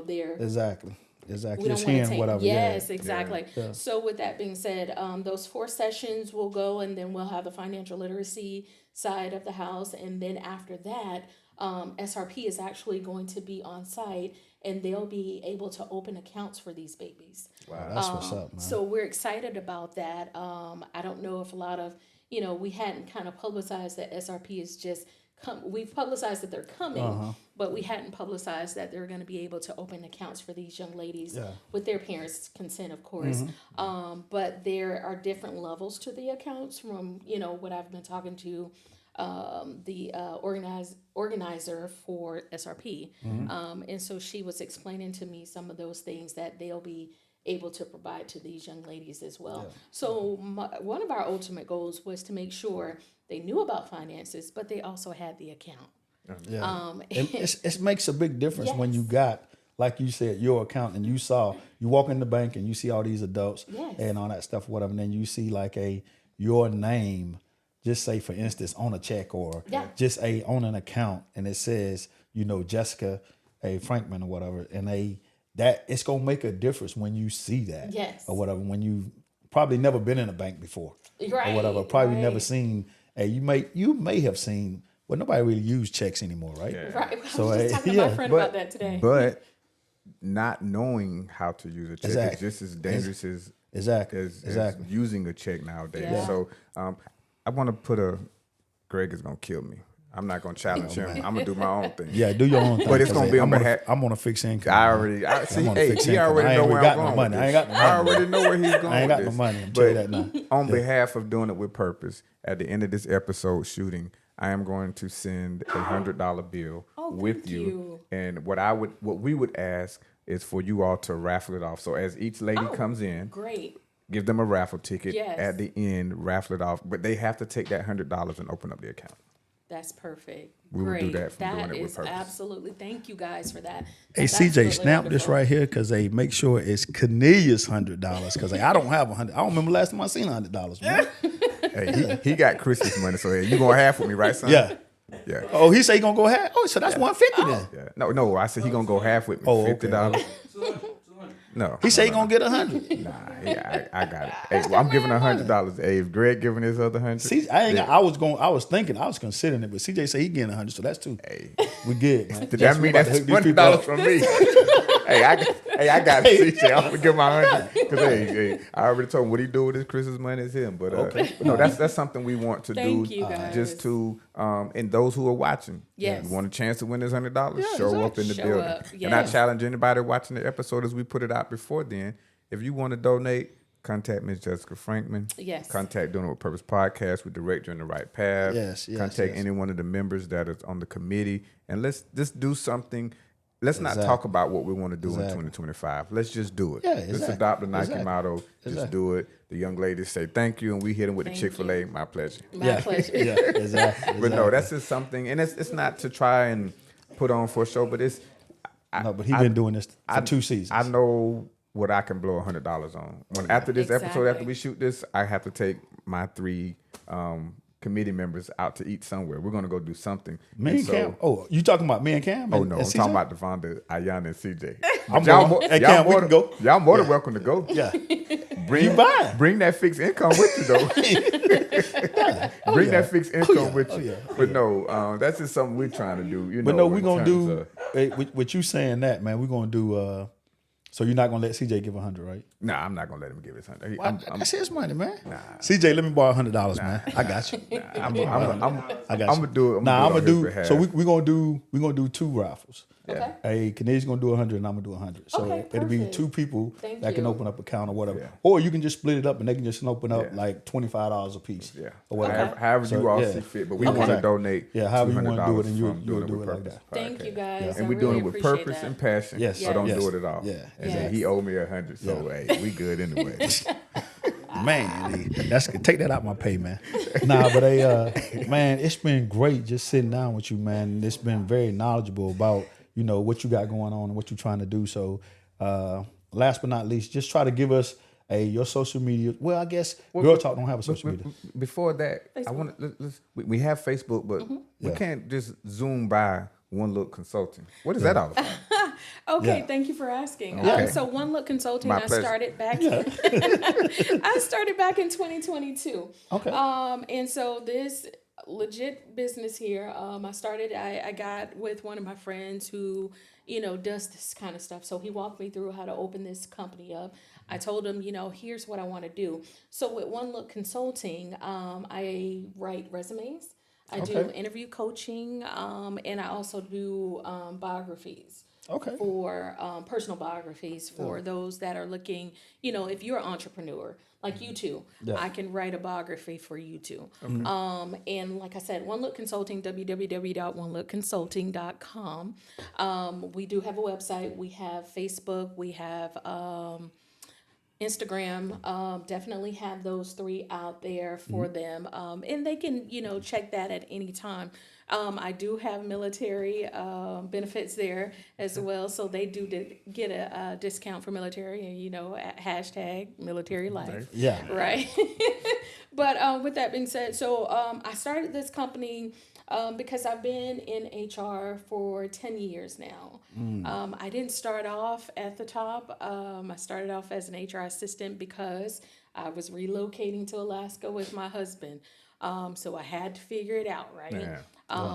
Speaker 3: their
Speaker 2: Exactly.
Speaker 3: we
Speaker 2: Just
Speaker 3: don't want to
Speaker 2: hearing
Speaker 3: take.
Speaker 2: whatever.
Speaker 3: Yes, exactly.
Speaker 2: Yeah.
Speaker 3: So with that being said, those 4 sessions will go, and then we'll have the financial literacy side of the house, and then after that, SRP is actually going to be on site, and they'll be able to open accounts for these babies.
Speaker 2: Wow, that's what's up, man.
Speaker 3: So we're excited about that. I don't know if a lot of, we hadn't kind of publicized that SRP is just we've publicized that they're coming, but we hadn't publicized that they're going to be able to open accounts for these young ladies with their parents' consent, of course. But there are different levels to the accounts from, what I've been talking to the organizer for SRP. And so she was explaining to me some of those things that they'll be able to provide to these young ladies as well. So one of our ultimate goals was to make sure they knew about finances, but they also had the account.
Speaker 2: Yeah. It makes a big difference when you got, like you said, your account, and you walk in the bank and you see all these adults and all that stuff, whatever, and then you see like your name, just say for instance on a check or just on an account, and it says, Jessica Frankman or whatever, and that it's gonna make a difference when you see that or whatever, when you probably never been in a bank before or whatever, probably never seen you may have seen. Well, nobody really use checks anymore, right?
Speaker 3: Right. I was just talking to my friend about that today.
Speaker 1: But not knowing how to use a check is just as dangerous as using a check nowadays.
Speaker 3: Yeah.
Speaker 1: So I want to put Greg is going to kill me. I'm not going to challenge him. I'm going to do my own thing.
Speaker 2: Yeah, do your own thing.
Speaker 1: But it's going to be on behalf.
Speaker 2: I'm on a fixed income.
Speaker 1: He already know where I'm going with this.
Speaker 2: I ain't got no money.
Speaker 1: I already know where he's going with this.
Speaker 2: I ain't got no money. I'm telling you that now.
Speaker 1: On behalf of Doing It With Purpose, at the end of this episode shooting, I am going to send a $100 bill with you. And what we would ask is for you all to raffle it off. So as each lady comes in, give them a raffle ticket. At the end, raffle it off. But they have to take that $100 and open up the account.
Speaker 3: That's perfect.
Speaker 1: We will do that from Doing It With
Speaker 3: Is
Speaker 1: Purpose.
Speaker 3: Absolutely. Thank you guys for that.
Speaker 2: Hey, CJ, snap this right here because they make sure it's Cornelius $100 because I don't have $100. I don't remember last time I seen $100, man.
Speaker 1: Hey, he got Christmas money, so you going half with me, right, son?
Speaker 2: Yeah.
Speaker 1: Yeah.
Speaker 2: Oh, he say he gonna go half. Oh, so that's $150 then.
Speaker 1: Yeah. No, I said he gonna go half with me. $50. No.
Speaker 2: He say he gonna get $100.
Speaker 1: Nah, I got it. Hey, well, I'm giving $100. Hey, if Greg giving his other $100.
Speaker 2: See, I was considering it, but CJ said he getting $100, so that's two.
Speaker 1: Hey,
Speaker 2: we good, man.
Speaker 1: Did that mean that's $20 from me? Hey, I got it, CJ. I'm gonna give my $100 because hey, I already told him what he do with his Christmas money is him. But but no, that's something we want to
Speaker 3: Thank
Speaker 1: do.
Speaker 3: you, guys.
Speaker 1: Just to and those who are watching,
Speaker 3: Yes.
Speaker 1: you want a chance to win this $100? Show up in the
Speaker 3: Show
Speaker 1: building.
Speaker 3: up,
Speaker 1: And I
Speaker 3: yes.
Speaker 1: challenge anybody watching the episode as we put it out before then. If you want to donate, contact Ms. Jessica Frankman.
Speaker 3: Yes.
Speaker 1: Contact Doing It With Purpose Podcast. We direct you in the right path.
Speaker 2: Yes.
Speaker 1: Contact any one of the members that is on the committee, and let's just do something. Let's not talk about what we want to do in 2025. Let's just do it.
Speaker 2: Yeah,
Speaker 1: Let's adopt the Nike motto. Just
Speaker 2: Exactly.
Speaker 1: do it. The young ladies say thank you, and we hit them with the Chick-fil-A. My pleasure.
Speaker 3: My pleasure.
Speaker 2: Yeah, exactly.
Speaker 1: But no, that's just something, and it's not to try and put on for a show, but it's.
Speaker 2: But he been doing this for 2 seasons.
Speaker 1: I know what I can blow $100 on. After this episode, after we shoot this, I have to take my 3 committee members out to eat somewhere. We're gonna go do something.
Speaker 2: Me and Cam. Oh, you talking about me and Cam?
Speaker 1: Oh no, I'm
Speaker 2: CJ?
Speaker 1: talking about Devonda, Ayana, and CJ.
Speaker 2: I'm going. Hey, Cam, we can go.
Speaker 1: Y'all more than welcome to go.
Speaker 2: Yeah.
Speaker 1: Bring that fixed income with you though. Bring that fixed income with you. But no, that's just something we're trying to do. You know.
Speaker 2: But no, we're gonna do.
Speaker 1: of-
Speaker 2: With you saying that, man, we're gonna do. So you're not gonna let CJ give $100, right?
Speaker 1: Nah, I'm not gonna let him give his $100.
Speaker 2: That's his money, man. CJ, let me borrow $100, man. I got you.
Speaker 1: I'm gonna do it.
Speaker 2: Nah, I'm gonna do.
Speaker 1: Behalf.
Speaker 2: So we're gonna do 2 raffles.
Speaker 3: Okay.
Speaker 2: Hey, Canadian's gonna do 100, and I'm gonna do 100. So
Speaker 3: Okay,
Speaker 2: it'll be
Speaker 3: perfect.
Speaker 2: 2 people
Speaker 3: Thank
Speaker 2: that can
Speaker 3: you.
Speaker 2: open up an account or whatever.
Speaker 1: Yeah.
Speaker 2: Or you can just split it up, and they can just open up
Speaker 1: Yeah.
Speaker 2: like $25 a piece.
Speaker 1: Yeah.
Speaker 2: Or whatever.
Speaker 3: Okay.
Speaker 1: However
Speaker 2: So,
Speaker 1: you all
Speaker 2: yeah.
Speaker 1: see fit, but we
Speaker 2: Okay.
Speaker 1: want to donate.
Speaker 2: Yeah, however you wanna do it, and
Speaker 1: $200
Speaker 2: you'll
Speaker 1: from Doing
Speaker 2: do
Speaker 1: With
Speaker 2: it like
Speaker 1: Purpose
Speaker 2: that.
Speaker 3: Thank you
Speaker 1: podcast.
Speaker 3: guys.
Speaker 1: And
Speaker 3: I
Speaker 1: we're doing
Speaker 3: really
Speaker 1: it with
Speaker 3: appreciate
Speaker 1: purpose
Speaker 3: that.
Speaker 1: and passion.
Speaker 2: Yes.
Speaker 1: So don't
Speaker 2: Yes.
Speaker 1: do it at all.
Speaker 2: Yeah,
Speaker 1: And
Speaker 2: exactly.
Speaker 1: he owed me $100, so hey, we good anyway.
Speaker 2: Man, that's take that out my pay, man. Nah, but man, it's been great just sitting down with you, man. And it's been very knowledgeable about what you got going on and what you're trying to do. So, last but not least, just try to give us your social media. Well, I guess Girl Talk don't have a social media.
Speaker 1: Before that, I want to. We have Facebook, but we can't just zoom by One Look Consulting. What is that all about?
Speaker 3: Okay,
Speaker 2: Yeah.
Speaker 3: thank you for asking.
Speaker 1: Okay.
Speaker 3: So One Look Consulting,
Speaker 1: My
Speaker 3: I
Speaker 1: pleasure.
Speaker 3: started back. I started back in 2022.
Speaker 2: Okay.
Speaker 3: And so this legit business here. I got with one of my friends who, does this kind of stuff. So he walked me through how to open this company up. I told him, here's what I want to do. So with One Look Consulting, I write resumes. I do
Speaker 2: Okay.
Speaker 3: interview coaching, and I also do biographies.
Speaker 2: Okay.
Speaker 3: for personal biographies for those that are looking, if you're an entrepreneur, like you two, I can write a biography for you two. And like I said, One Look Consulting, www.onelookconsulting.com. We do have a website. We have Facebook. We have Instagram. Definitely have those 3 out there for them. And they can, check that at any time. I do have military benefits there as well. So they do get a discount for military, and, hashtag military life.
Speaker 2: Yeah.
Speaker 3: Right. But with that being said, so I started this company because I've been in HR for 10 years now. I didn't start off at the top. I started off as an HR assistant because I was relocating to Alaska with my husband. So I had to figure it out, right?
Speaker 1: Yeah.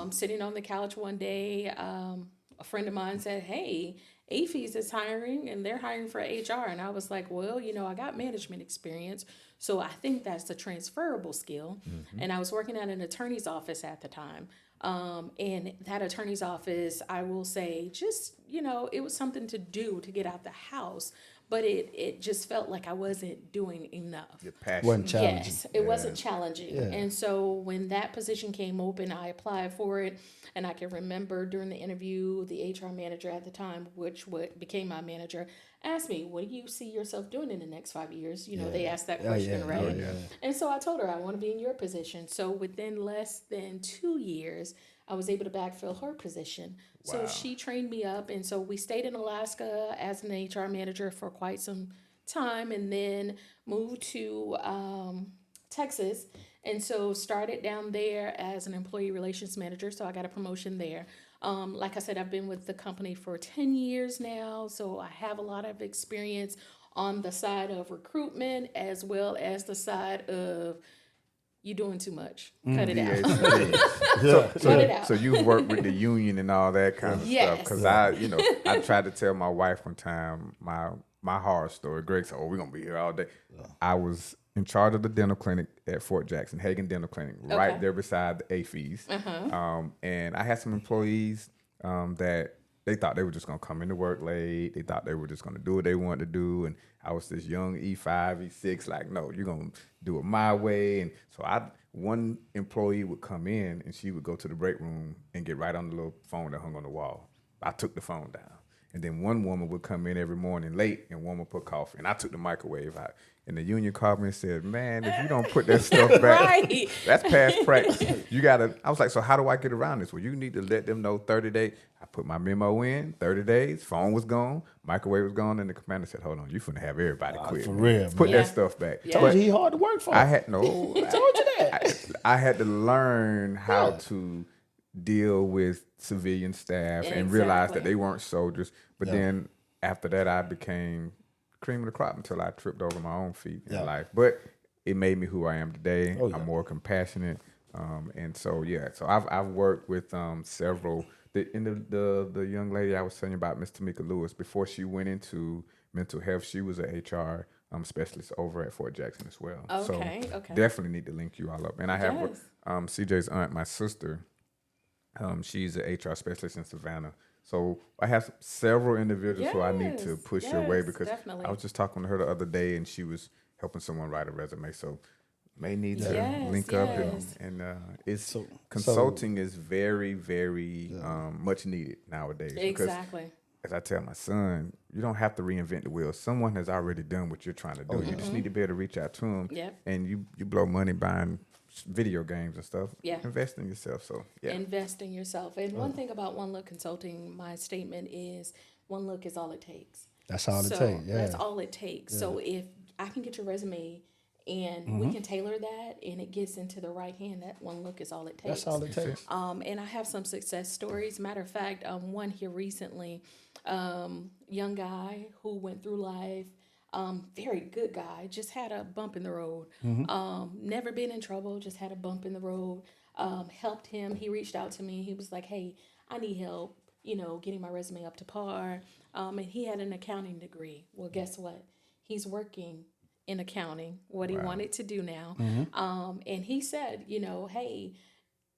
Speaker 3: Sitting on the couch one day, a friend of mine said, "Hey, AFES is hiring and they're hiring for HR." And I was like, well, I got management experience. So I think that's a transferable skill. And I was working at an attorney's office at the time. And that attorney's office, I will say, just, it was something to do to get out the house. But it just felt like I wasn't doing enough.
Speaker 1: Your passion.
Speaker 2: Wasn't challenging.
Speaker 3: Yes, it wasn't challenging.
Speaker 2: Yeah.
Speaker 3: And so when that position came open, I applied for it. And I can remember during the interview, the HR manager at the time, which became my manager, asked me, "What do you see yourself doing in the next 5 years?" They asked that question, right?
Speaker 2: Oh, yeah.
Speaker 3: And so I told her, I want to be in your position. So within less than 2 years, I was able to backfill her position. So she trained me up. And so we stayed in Alaska as an HR manager for quite some time, and then moved to Texas. And so started down there as an employee relations manager. So I got a promotion there. Like I said, I've been with the company for 10 years now. So I have a lot of experience on the side of recruitment as well as the side of you doing too much. Cut it out. Cut it out.
Speaker 1: So you work with the union and all that kind of
Speaker 3: Yes.
Speaker 1: stuff. Because I tried to tell my wife one time my horror story. Greg said, "Oh, we're gonna be here all day." I was in charge of the dental clinic at Fort Jackson, Hagen Dental Clinic, right there beside the AFES. And I had some employees that they thought they were just gonna come into work late. They thought they were just gonna do what they wanted to do. And I was this young E5, E6, like, no, you're gonna do it my way. And so one employee would come in and she would go to the break room and get right on the little phone that hung on the wall. I took the phone down. And then one woman would come in every morning late and one would put coffee. And I took the microwave out. And the union called me and said, "Man, if you don't put that stuff back,
Speaker 3: Right.
Speaker 1: that's past practice. I was like, so how do I get around this? Well, you need to let them know 30 days. I put my memo in, 30 days, phone was gone, microwave was gone, and the commander said, "Hold on, you finna have everybody quit.
Speaker 2: for
Speaker 1: man.
Speaker 2: real,
Speaker 1: Put
Speaker 3: man.
Speaker 1: that stuff back."
Speaker 3: Yeah.
Speaker 2: Told you he hard to work for.
Speaker 1: I had no.
Speaker 2: told you that.
Speaker 1: I had to learn how to deal with civilian staff and realize that
Speaker 3: Exactly.
Speaker 1: they weren't soldiers. But then after that, I became cream of the crop until I tripped over my own feet in life. But it made me who I am today. I'm more compassionate, and so so I've worked with several. The young lady I was telling you about, Miss Tamika Lewis, before she went into mental health, she was a HR specialist over at Fort Jackson as well.
Speaker 3: Okay,
Speaker 1: so
Speaker 3: okay.
Speaker 1: definitely need to link you all up. And I have
Speaker 3: Yes.
Speaker 1: CJ's aunt, my sister. She's an HR specialist in Savannah. So I have several individuals who I need to push your way, because
Speaker 3: definitely.
Speaker 1: I was just talking to her the other day and she was helping someone write a resume. So may need to
Speaker 3: Yes,
Speaker 1: link up
Speaker 3: yes.
Speaker 1: and it's
Speaker 2: So-
Speaker 1: consulting is very, very much needed nowadays. Because
Speaker 3: Exactly.
Speaker 1: as I tell my son, you don't have to reinvent the wheel. Someone has already done what you're trying to do. You just need to be able to reach out to them.
Speaker 3: Yep.
Speaker 1: And you blow money buying video games and stuff.
Speaker 3: Yeah.
Speaker 1: Invest in yourself. So yeah.
Speaker 3: Invest in yourself. And one thing about One Look Consulting, my statement is one look is all it takes.
Speaker 2: That's all it
Speaker 3: So
Speaker 2: takes. Yeah.
Speaker 3: that's all it takes. So if I can get your resume and we can tailor that and it gets into the right hand, that one look is all it takes.
Speaker 2: That's all it takes.
Speaker 3: And I have some success stories. Matter of fact, one here recently, young guy who went through life, very good guy, just had a bump in the road. Never been in trouble, just had a bump in the road. Helped him. He reached out to me. He was like, "Hey, I need help, getting my resume up to par." And he had an accounting degree. Well, guess what? He's working in accounting, what he wanted to do now. And he said, "Hey,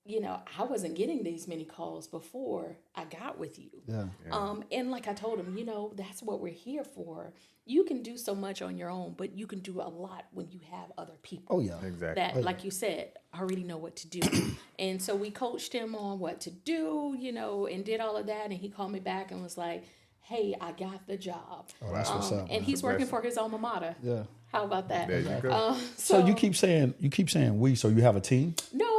Speaker 3: I wasn't getting these many calls before I got with you.
Speaker 2: Yeah.
Speaker 3: And like I told him, that's what we're here for. You can do so much on your own, but you can do a lot when you have other people.
Speaker 2: Oh yeah.
Speaker 1: Exactly.
Speaker 3: That, like you said, already know what to do. And so we coached him on what to do, and did all of that. And he called me back and was like, hey, I got the job.
Speaker 2: Oh, that's what's up.
Speaker 3: And
Speaker 2: Man.
Speaker 3: he's working for his alma mater.
Speaker 2: Yeah.
Speaker 3: How about that?
Speaker 1: There you go.
Speaker 2: So you keep saying we. So you have a team?
Speaker 3: No,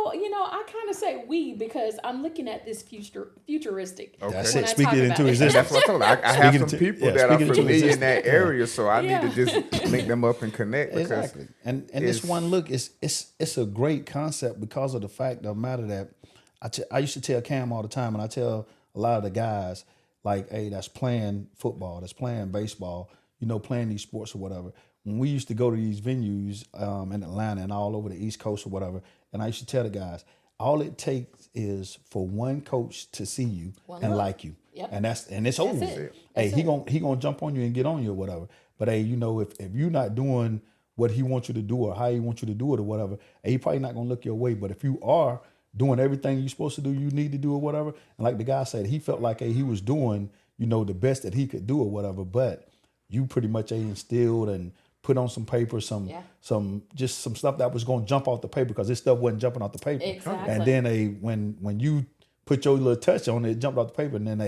Speaker 3: I kind of say we because I'm looking at this futuristic.
Speaker 1: Okay.
Speaker 2: That's
Speaker 3: when
Speaker 2: it.
Speaker 3: I
Speaker 2: Speak
Speaker 3: talk
Speaker 2: it
Speaker 3: about
Speaker 2: into existence.
Speaker 1: That's what I told you. I have
Speaker 2: Speaking
Speaker 1: some
Speaker 2: to-
Speaker 1: people
Speaker 2: yeah,
Speaker 1: that are
Speaker 2: speaking into
Speaker 1: familiar in
Speaker 2: existence.
Speaker 1: that area, so I
Speaker 3: Yeah.
Speaker 1: need to just link them up and connect. Because
Speaker 2: Exactly. And this
Speaker 1: it's-
Speaker 2: one look it's a great concept because of the fact of the matter that I used to tell Cam all the time, and I tell a lot of the guys like, hey, that's playing football, that's playing baseball, playing these sports or whatever. When we used to go to these venues in Atlanta and all over the East Coast or whatever, and I used to tell the guys, all it takes is for one coach to see you and
Speaker 3: look.
Speaker 2: like you,
Speaker 3: Yep.
Speaker 2: and it's over.
Speaker 3: it.
Speaker 2: Hey,
Speaker 3: That's
Speaker 2: he gonna jump on you and get on you or whatever. But hey, if you're not doing what he wants you to do or how he wants you to do it or whatever, hey, he probably not gonna look your way. But if you are doing everything you're supposed to do, you need to do or whatever, and like the guy said, he felt like he was doing the best that he could do or whatever. But you pretty much instilled and put on some paper, some stuff that was gonna jump off the paper because this stuff wasn't jumping off the paper.
Speaker 3: Exactly.
Speaker 2: And then when you put your little touch on it, it jumped off the paper, and then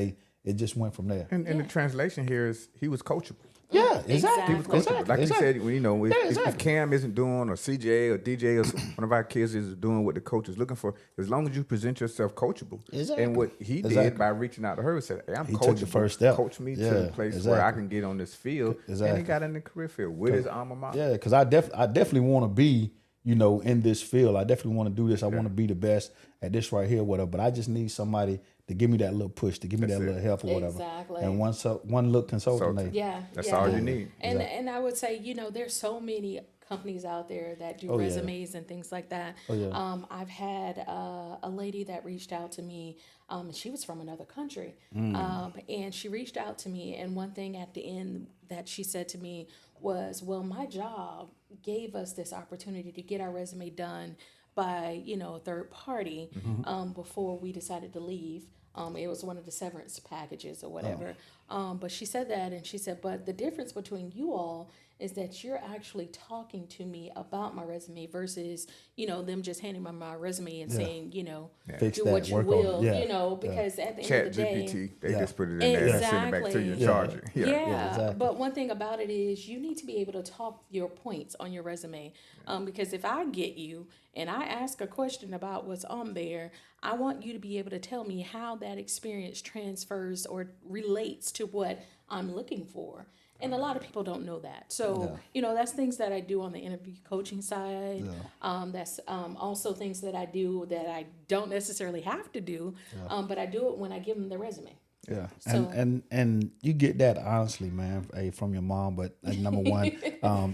Speaker 2: it just went from there.
Speaker 1: and the translation here is he was coachable.
Speaker 2: Yeah, exactly.
Speaker 3: Exactly.
Speaker 1: He was coachable. Like
Speaker 2: exactly.
Speaker 1: you said, if
Speaker 2: exactly.
Speaker 1: Cam isn't doing, or CJ or DJ or one of our kids is doing what the coach is looking for, as long as you present yourself coachable.
Speaker 2: Exactly.
Speaker 1: And what he did
Speaker 2: Exactly.
Speaker 1: by reaching out to her said, hey, I'm
Speaker 2: He
Speaker 1: coachable.
Speaker 2: took the first step.
Speaker 1: Coach me to
Speaker 2: Yeah,
Speaker 1: the place where I
Speaker 2: exactly.
Speaker 1: can get on this field. And
Speaker 2: Exactly.
Speaker 1: he got in the career field with his alma mater.
Speaker 2: Yeah, because I definitely want to be, in this field. I definitely want to do this. I want to be the best at this right here, whatever. But I just need somebody to give me that little push, to give me that little help or whatever.
Speaker 3: Exactly.
Speaker 2: And one look consultant.
Speaker 1: Consultant.
Speaker 3: Yeah,
Speaker 1: That's
Speaker 3: yeah.
Speaker 1: all you need.
Speaker 3: And I would say, there's so many companies out there that do
Speaker 2: Oh, yeah.
Speaker 3: resumes and things like that.
Speaker 2: Oh, yeah.
Speaker 3: I've had a lady that reached out to me. She was from another country, and she reached out to me. And one thing at the end that she said to me was, "Well, my job gave us this opportunity to get our resume done by a third party before we decided to leave." It was one of the severance packages or whatever. But she said that, and she said, but the difference between you all is that you're actually talking to me about my resume versus, them just handing me my resume and saying,
Speaker 2: Fix
Speaker 3: do
Speaker 2: that,
Speaker 3: what you
Speaker 2: work on it.
Speaker 3: will,
Speaker 2: Yeah.
Speaker 3: because at the
Speaker 1: Chat
Speaker 3: end of the day,
Speaker 1: GPT, they
Speaker 2: Yeah.
Speaker 1: just put it in there and send it back to you and
Speaker 3: Exactly.
Speaker 1: charge it.
Speaker 3: yeah,
Speaker 2: exactly.
Speaker 3: but one thing about it is you need to be able to talk your points on your resume. Because if I get you and I ask a question about what's on there, I want you to be able to tell me how that experience transfers or relates to what I'm looking for. And a lot of people don't know that. So, that's things that I do on the interview coaching side. That's also things that I do that I don't necessarily have to do, but I do it when I give them the resume.
Speaker 2: Yeah,
Speaker 3: So-
Speaker 2: and you get that honestly, man, from your mom. But number one,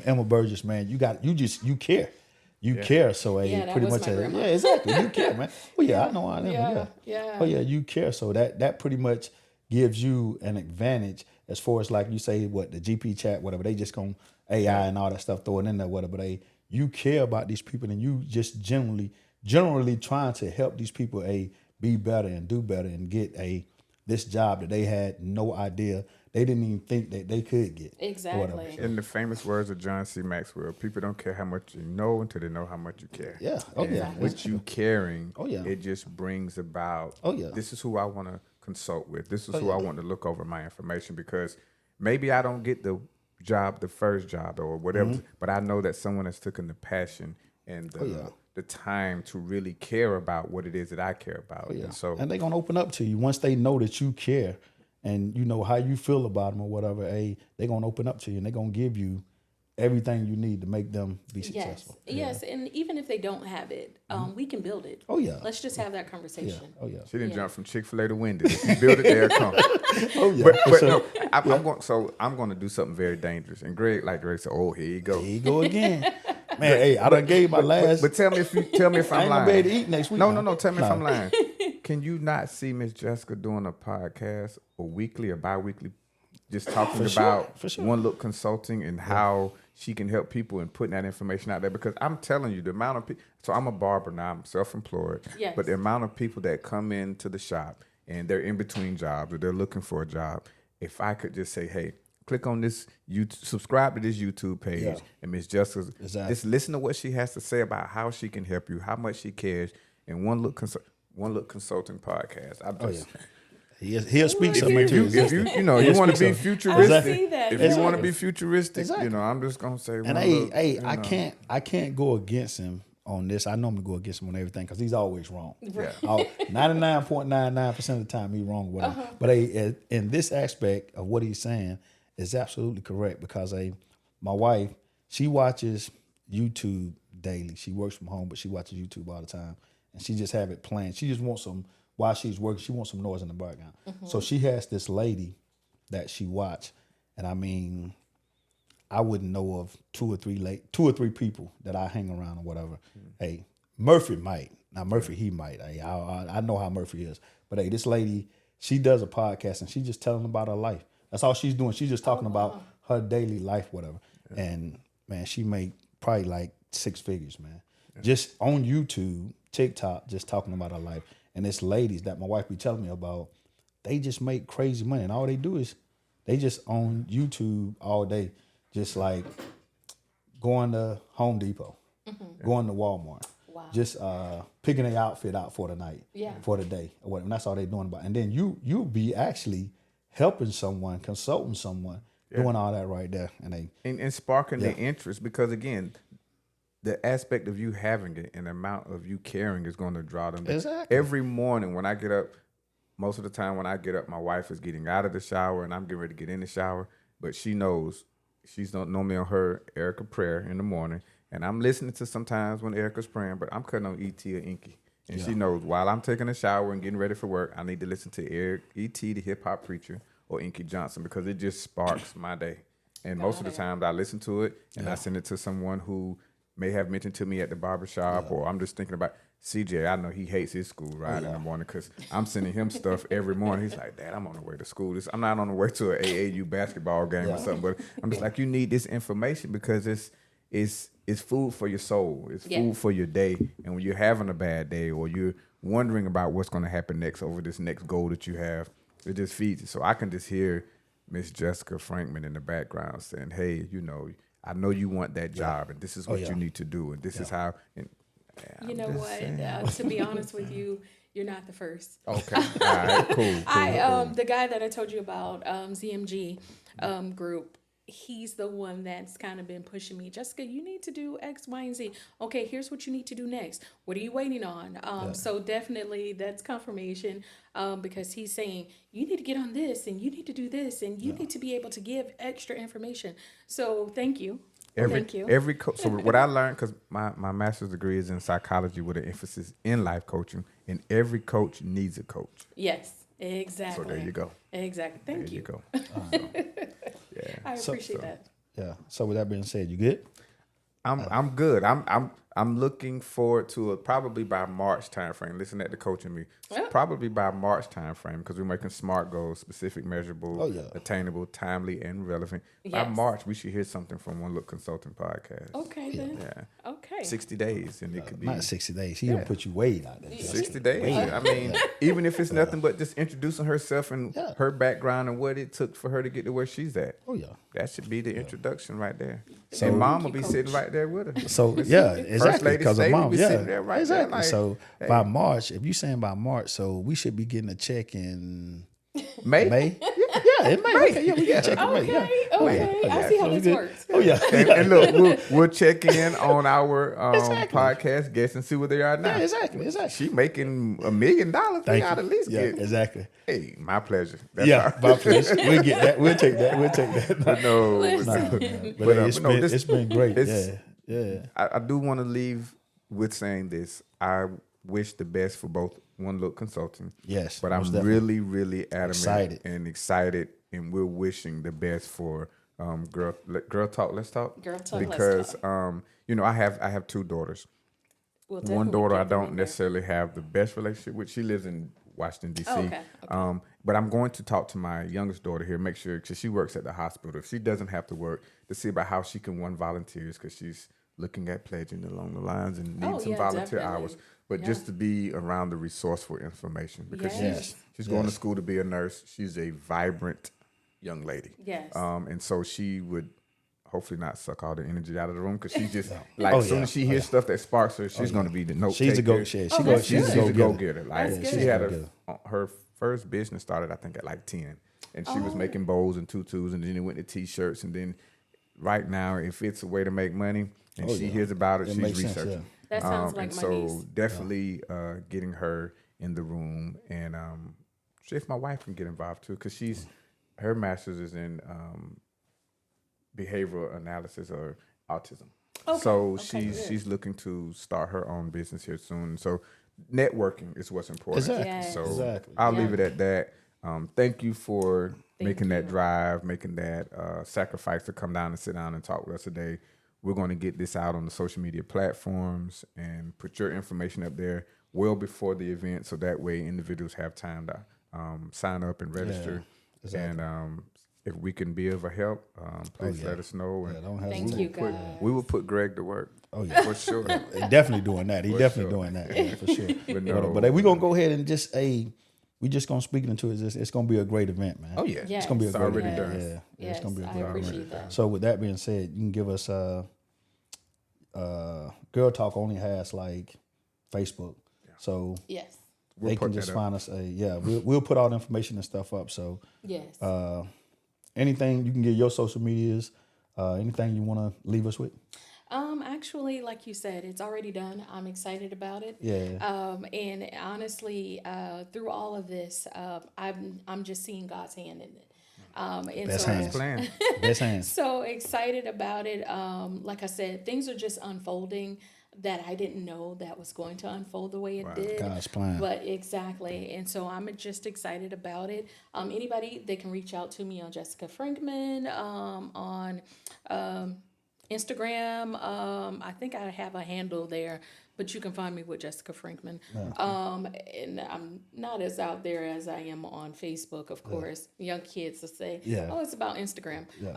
Speaker 2: Emma Burgess, man, you care, care. So
Speaker 3: Yeah, that
Speaker 2: pretty
Speaker 3: was
Speaker 2: much,
Speaker 3: my grandma.
Speaker 2: yeah, exactly, you care, man. Oh yeah, I know I am. Yeah,
Speaker 3: yeah.
Speaker 2: Oh yeah, you care. So that pretty much gives you an advantage as far as like you say what the GP chat, whatever. They just gonna AI and all that stuff throw it in there, whatever. You care about these people, and you just generally trying to help these people be better and do better and get this job that they had no idea, they didn't even think that they could get.
Speaker 3: Exactly.
Speaker 2: Whatever.
Speaker 1: In the famous words of John C. Maxwell, people don't care how much you know until they know how much you care.
Speaker 2: Yeah. Oh
Speaker 1: And
Speaker 2: yeah.
Speaker 1: with you caring,
Speaker 2: Oh, yeah.
Speaker 1: it just brings about,
Speaker 2: Oh, yeah.
Speaker 1: this is who I want to consult with. This is
Speaker 2: Oh,
Speaker 1: who
Speaker 2: yeah.
Speaker 1: I want to look over my information, because maybe I don't get the first job or whatever, but I know that someone has taken the passion and the time to really care about what it is that I care about.
Speaker 2: Oh, yeah.
Speaker 1: And so
Speaker 2: And they're gonna open up to you once they know that you care and you know how you feel about them or whatever. They're gonna open up to you and they're gonna give you everything you need to make them be successful.
Speaker 3: Yes, and even if they don't have it, we can build it.
Speaker 2: Oh, yeah.
Speaker 3: Let's just have that
Speaker 2: Yeah.
Speaker 3: conversation.
Speaker 2: Oh yeah.
Speaker 1: she didn't
Speaker 3: Yeah.
Speaker 1: jump from Chick-fil-A to Wendy's. If you build it, they'll come.
Speaker 2: Oh yeah.
Speaker 1: But
Speaker 2: So,
Speaker 1: no, I'm going to do something very dangerous. And Greg said, "Oh, here you go."
Speaker 2: here you go again. Man, hey, I done gave my last.
Speaker 1: But tell me if
Speaker 2: I
Speaker 1: I'm
Speaker 2: ain't gonna
Speaker 1: lying.
Speaker 2: be able to eat next week.
Speaker 1: No. Tell me if
Speaker 2: Nah.
Speaker 1: I'm lying. Can you not see Miss Jessica doing a podcast or weekly or bi-weekly, just talking
Speaker 2: For sure,
Speaker 1: about
Speaker 2: for sure.
Speaker 1: One Look Consulting and how she can help people in putting that information out there. Because I'm telling you, the amount of people. So I'm a barber now. I'm self-employed.
Speaker 3: Yes.
Speaker 1: But the amount of people that come into the shop and they're in between jobs or they're looking for a job, if I could just say, hey, click on this, subscribe to this YouTube page,
Speaker 2: Yeah.
Speaker 1: and Miss Jessica,
Speaker 2: Exactly.
Speaker 1: just listen to what she has to say about how she can help you, how much she cares, and One Look Consulting podcast.
Speaker 2: He'll speak something into
Speaker 1: If you
Speaker 2: existence.
Speaker 1: you know you
Speaker 2: He'll
Speaker 1: want to
Speaker 2: speak
Speaker 1: be
Speaker 2: something.
Speaker 1: futuristic,
Speaker 3: I see that.
Speaker 1: if
Speaker 3: Yes.
Speaker 1: you want to be futuristic,
Speaker 2: Exactly.
Speaker 1: you know, I'm just gonna say.
Speaker 2: And
Speaker 1: One
Speaker 2: hey,
Speaker 1: Look,
Speaker 2: hey,
Speaker 1: you
Speaker 2: I
Speaker 1: know.
Speaker 2: can't go against him on this. I normally go against him on everything because he's always wrong.
Speaker 1: Yeah.
Speaker 2: 99.99% of the time he's wrong. Whatever. But hey, in this aspect of what he's saying is absolutely correct because my wife, she watches YouTube daily. She works from home, but she watches YouTube all the time, and she just have it playing. She just wants some while she's working. She wants some noise in the background. So she has this lady that she watch, and I mean, I wouldn't know of two or three people that I hang around or whatever. Hey, Murphy might. Now Murphy, he might. Hey, I know how Murphy is. But hey, this lady, she does a podcast and she's just telling about her life. That's all she's doing. She's just talking about her daily life, whatever. Yeah. And man, she made probably like 6 figures, man. Yeah. Just on YouTube, TikTok, just talking about her life. And it's ladies that my wife be telling me about, they just make crazy money. And all they do is they just on YouTube all day. Just like going to Home Depot, going to Walmart, just picking an outfit out for the night, for the day, or whatever. And that's all they're doing about. And then you be actually helping someone, consulting someone, doing all that right there,
Speaker 1: and sparking their interest because again, the aspect of you having it and the amount of you caring is going to draw them.
Speaker 2: Exactly.
Speaker 1: Every morning when I get up, most of the time when I get up, my wife is getting out of the shower and I'm getting ready to get in the shower, but she knows. She's normally on her Erica prayer in the morning, and I'm listening to sometimes when Erica's praying, but I'm cutting on E.T. or Inky. And she knows while I'm taking a shower and getting ready for work, I need to listen to E.T., the hip-hop preacher, or Inky Johnson because it just sparks my day. And most of the times I listen to it, and I send it to someone who may have mentioned to me at the barbershop, or I'm just thinking about CJ. I know he hates his school ride in the morning because I'm sending him stuff every morning. He's like, Dad, I'm on the way to school. I'm not on the way to an AAU basketball game or something, but I'm just like, you need this information because it's food for your soul. It's food for your day. And when you're having a bad day or you're wondering about what's going to happen next over this next goal that you have, it just feeds it. So I can just hear Miss Jessica Frankman in the background saying, hey, you know, I know you want that job and this is what you need to do. And this is how...
Speaker 3: You know what? To be honest with you, you're not the first.
Speaker 1: Okay. All right. Cool.
Speaker 3: The guy that I told you about, ZMG group, he's the one that's kind of been pushing me. Jessica, you need to do X, Y, and Z. Okay, here's what you need to do next. What are you waiting on? So definitely that's confirmation because he's saying you need to get on this and you need to do this and you need to be able to give extra information. So thank you. Thank you.
Speaker 1: So what I learned, because my master's degree is in psychology with an emphasis in life coaching, and every coach needs a coach.
Speaker 3: Yes, exactly.
Speaker 1: So there you go.
Speaker 3: Exactly. Thank you.
Speaker 1: There you go. Yeah.
Speaker 3: I appreciate that.
Speaker 2: Yeah. So with that being said, you good?
Speaker 1: I'm good. I'm looking forward to it probably by March timeframe. Listen at the coaching me. Probably by March timeframe because we're making SMART goals, specific, measurable, attainable, timely, and relevant. By March, we should hear something from One Look Consulting podcast.
Speaker 3: Okay then.
Speaker 1: Yeah.
Speaker 3: Okay.
Speaker 1: 60 days, and it could be
Speaker 2: Not 60 days. He gonna put you way out there.
Speaker 1: 60 days. I mean, even if it's nothing but just introducing herself and her background and what it took for her to get to where she's at.
Speaker 2: Oh yeah.
Speaker 1: That should be the introduction right there.
Speaker 2: So-
Speaker 1: and Mom will be sitting right there with her.
Speaker 2: So yeah, exactly.
Speaker 1: Lady
Speaker 2: Because of
Speaker 1: Stay will
Speaker 2: mom,
Speaker 1: be sitting there right there
Speaker 2: exactly.
Speaker 1: like,
Speaker 2: So
Speaker 1: hey.
Speaker 2: by March, if you saying by March, so we should be getting a check in
Speaker 1: May?
Speaker 2: May. Yeah, in May. Okay, yeah, we get a check in May. Yeah.
Speaker 3: Okay. I see how
Speaker 2: So we
Speaker 3: this
Speaker 2: good.
Speaker 3: works.
Speaker 2: Oh yeah.
Speaker 1: And look, we'll check in on our podcast guests and see where they are now.
Speaker 2: Yeah, exactly.
Speaker 1: She making $1 million.
Speaker 2: Thank
Speaker 1: They
Speaker 2: you.
Speaker 1: ought to at least
Speaker 2: Yeah,
Speaker 1: get.
Speaker 2: exactly.
Speaker 1: Hey, my pleasure. That's
Speaker 2: Yeah,
Speaker 1: all.
Speaker 2: my pleasure. We'll get that. We'll take that. We'll take that.
Speaker 1: But no,
Speaker 2: But it's been great. Yeah.
Speaker 1: I do want to leave with saying this. I wish the best for both One Look Consulting.
Speaker 2: Yes,
Speaker 1: But I'm
Speaker 2: most definitely.
Speaker 1: really adamant and excited, and we're wishing the best for Girl Talk, Let's Talk.
Speaker 3: Girl Talk, Let's
Speaker 1: because
Speaker 3: Talk.
Speaker 1: you know, I have 2 daughters.
Speaker 3: We'll
Speaker 1: One
Speaker 3: definitely
Speaker 1: daughter I
Speaker 3: get them
Speaker 1: don't
Speaker 3: in there.
Speaker 1: necessarily have the best relationship with. She lives in Washington, D.C.
Speaker 3: Oh, okay.
Speaker 1: But I'm going to talk to my youngest daughter here, make sure, because she works at the hospital. If she doesn't have to work, to see about how she can volunteers, because she's looking at pledging along the lines and needs some volunteer
Speaker 3: definitely.
Speaker 1: hours. But just to be around the resourceful information, because
Speaker 3: Yes.
Speaker 1: she's going to school to be a nurse. She's a vibrant young lady.
Speaker 3: Yes.
Speaker 1: And so she would hopefully not suck all the energy out of the room, because she just like
Speaker 2: Oh,
Speaker 1: as soon
Speaker 2: yeah.
Speaker 1: as she hears stuff that sparks her, she's going to be the note
Speaker 2: She's a
Speaker 1: taker.
Speaker 2: go. She's
Speaker 3: that's
Speaker 2: she's
Speaker 3: good.
Speaker 2: a go getter.
Speaker 1: Like
Speaker 3: That's
Speaker 1: she
Speaker 3: good.
Speaker 1: had her first business started, I think, at like 10, and she was making bows and tutus, and then it went to t-shirts, and then right now, if it's a way to make money and she hears about it, she's
Speaker 2: makes sense,
Speaker 1: researching.
Speaker 3: That sounds like
Speaker 1: and
Speaker 3: my
Speaker 1: so
Speaker 3: niece.
Speaker 1: definitely getting her in the room, and see if my wife can get involved too, because her master's is in behavioral analysis or autism.
Speaker 3: Okay.
Speaker 1: So
Speaker 3: Okay, good.
Speaker 1: she's looking to start her own business here soon. So networking is what's important.
Speaker 2: Exactly.
Speaker 3: Yes.
Speaker 1: So
Speaker 2: Exactly.
Speaker 1: I'll
Speaker 3: Yeah.
Speaker 1: leave it at that. Thank you for
Speaker 3: Thank
Speaker 1: making that
Speaker 3: you.
Speaker 1: drive, making that sacrifice to come down and sit down and talk with us today. We're going to get this out on the social media platforms and put your information up there well before the event, so that way individuals have time to sign up and register.
Speaker 2: exactly.
Speaker 1: And if we can be of a help, please
Speaker 2: yeah.
Speaker 1: let us know.
Speaker 2: Yeah,
Speaker 1: And
Speaker 2: don't hesitate.
Speaker 3: Thank you,
Speaker 1: put,
Speaker 3: guys.
Speaker 1: we will put Greg to work.
Speaker 2: Oh yeah.
Speaker 1: For sure.
Speaker 2: He definitely doing that. He
Speaker 1: For
Speaker 2: definitely
Speaker 1: sure.
Speaker 2: doing that. Yeah, for sure.
Speaker 1: But no,
Speaker 2: But we're gonna go ahead and just we just gonna speak into it. It's gonna be a great event, man.
Speaker 1: Oh yeah.
Speaker 3: Yes.
Speaker 2: It's gonna be a
Speaker 1: It's
Speaker 2: great
Speaker 1: already
Speaker 2: event.
Speaker 1: done.
Speaker 2: Yeah,
Speaker 3: Yes,
Speaker 2: it's gonna be a
Speaker 3: I
Speaker 2: great
Speaker 3: appreciate
Speaker 2: event.
Speaker 3: that.
Speaker 2: So with that being said, you can give us Girl Talk only has like Facebook, so
Speaker 3: Yes.
Speaker 2: they
Speaker 1: put
Speaker 2: can just
Speaker 1: that up.
Speaker 2: find us. We'll put all the information and stuff up. So
Speaker 3: Yes.
Speaker 2: anything you can get your social medias, anything you want to leave us with.
Speaker 3: Actually, like you said, it's already done. I'm excited about it.
Speaker 2: Yeah.
Speaker 3: And honestly, through all of this, I'm just seeing God's hand in it. And
Speaker 2: Best
Speaker 3: so,
Speaker 2: hands.
Speaker 1: Plan.
Speaker 2: Best hands.
Speaker 3: so excited about it. Like I said, things are just unfolding that I didn't know that was going to unfold the way it did.
Speaker 2: God's plan.
Speaker 3: But exactly. And so I'm just excited about it. Anybody, they can reach out to me on Jessica Frankman, on Instagram. I think I have a handle there, but you can find me with Jessica Frankman. And I'm not as out there as I am on Facebook, of course. Young kids will say,
Speaker 2: Yeah.
Speaker 3: oh, it's about Instagram.
Speaker 2: Yeah.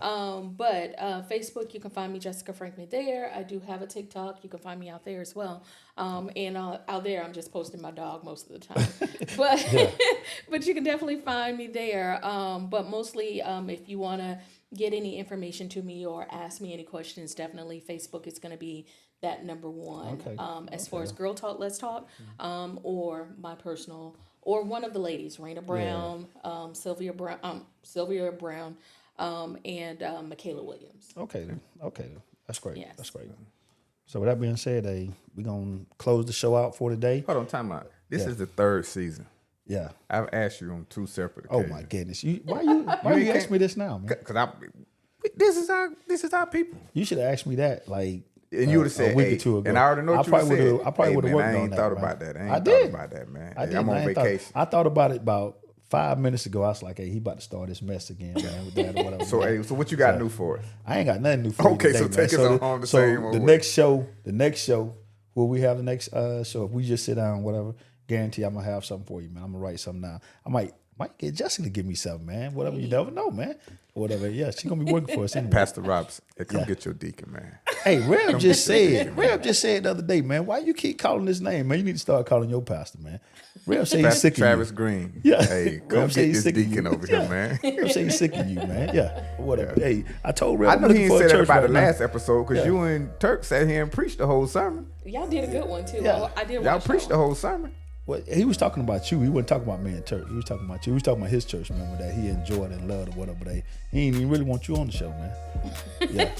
Speaker 3: But Facebook, you can find me Jessica Frankman there. I do have a TikTok. You can find me out there as well. And out there, I'm just posting my dog most of the time. But you can definitely find me there. But mostly, if you want to get any information to me or ask me any questions, definitely Facebook is going to be that number one.
Speaker 2: Okay.
Speaker 3: As far as Girl Talk, Let's Talk, or my personal, or one of the ladies, Raina Brown, Sylvia Brown, and Michaela Williams.
Speaker 2: Okay. That's great.
Speaker 3: Yes.
Speaker 2: That's great. So with that being said, we're gonna close the show out for today.
Speaker 1: Hold on, time out. This is the third season.
Speaker 2: Yeah.
Speaker 1: I've asked you on 2 separate
Speaker 2: Oh
Speaker 1: occasions.
Speaker 2: my goodness. Why you ask me this now, man?
Speaker 1: Because this is our people.
Speaker 2: You should have asked me that like
Speaker 1: And you would have said,
Speaker 2: a week
Speaker 1: hey,
Speaker 2: or two ago.
Speaker 1: and I already know what you would have said.
Speaker 2: I probably
Speaker 1: Hey,
Speaker 2: would have
Speaker 1: man,
Speaker 2: worked
Speaker 1: I
Speaker 2: on
Speaker 1: ain't
Speaker 2: that.
Speaker 1: thought
Speaker 2: man.
Speaker 1: about that. I
Speaker 2: I
Speaker 1: ain't
Speaker 2: did.
Speaker 1: thought about that, man.
Speaker 2: I
Speaker 1: Hey,
Speaker 2: did.
Speaker 1: I'm
Speaker 2: man.
Speaker 1: on
Speaker 2: I thought-
Speaker 1: vacation.
Speaker 2: I thought about it about 5 minutes ago. I was like, hey, he about to start this mess again, man, with that or whatever.
Speaker 1: So, hey, so what you got new for us?
Speaker 2: I ain't got nothing new for you
Speaker 1: Okay,
Speaker 2: today,
Speaker 1: so
Speaker 2: man.
Speaker 1: take us on the same
Speaker 2: the
Speaker 1: old way.
Speaker 2: next show, will we have the next show? If we just sit down, whatever, guarantee I'm gonna have something for you, man. I'm gonna write something down. I might get Jessica to give me something, man. Whatever, you never know, man. Whatever, yeah, she's gonna be working for us anyway.
Speaker 1: Pastor Robs, hey, come
Speaker 2: Yeah.
Speaker 1: get your deacon, man.
Speaker 2: Hey, Rev just said the other day, man, why you keep calling his name, man? You need to start calling your pastor, man. Rev say he's
Speaker 1: Pastor
Speaker 2: sick of
Speaker 1: Travis
Speaker 2: you.
Speaker 1: Green.
Speaker 2: Yeah.
Speaker 1: Hey,
Speaker 2: Rev
Speaker 1: come
Speaker 2: say
Speaker 1: get
Speaker 2: he's
Speaker 1: this
Speaker 2: sick of you.
Speaker 1: deacon over here, man.
Speaker 2: Rev say he's sick of you, man. Yeah, whatever. Hey, I told Rev
Speaker 1: I
Speaker 2: I'm
Speaker 1: know
Speaker 2: looking
Speaker 1: he
Speaker 2: for
Speaker 1: didn't
Speaker 2: a
Speaker 1: say that
Speaker 2: church
Speaker 1: about
Speaker 2: right
Speaker 1: the
Speaker 2: now.
Speaker 1: last episode because you and Turk sat here and preached the whole sermon.
Speaker 3: Y'all did a good one too.
Speaker 2: Yeah.
Speaker 3: I did.
Speaker 1: Y'all
Speaker 3: watch that
Speaker 1: preached the
Speaker 3: one.
Speaker 1: whole sermon.
Speaker 2: Well, he was talking about you. He wasn't talking about me and Turk. He was talking about you. He was talking about his church, remember, that he enjoyed and loved or whatever. But he ain't even really want you on the show, man. Yeah.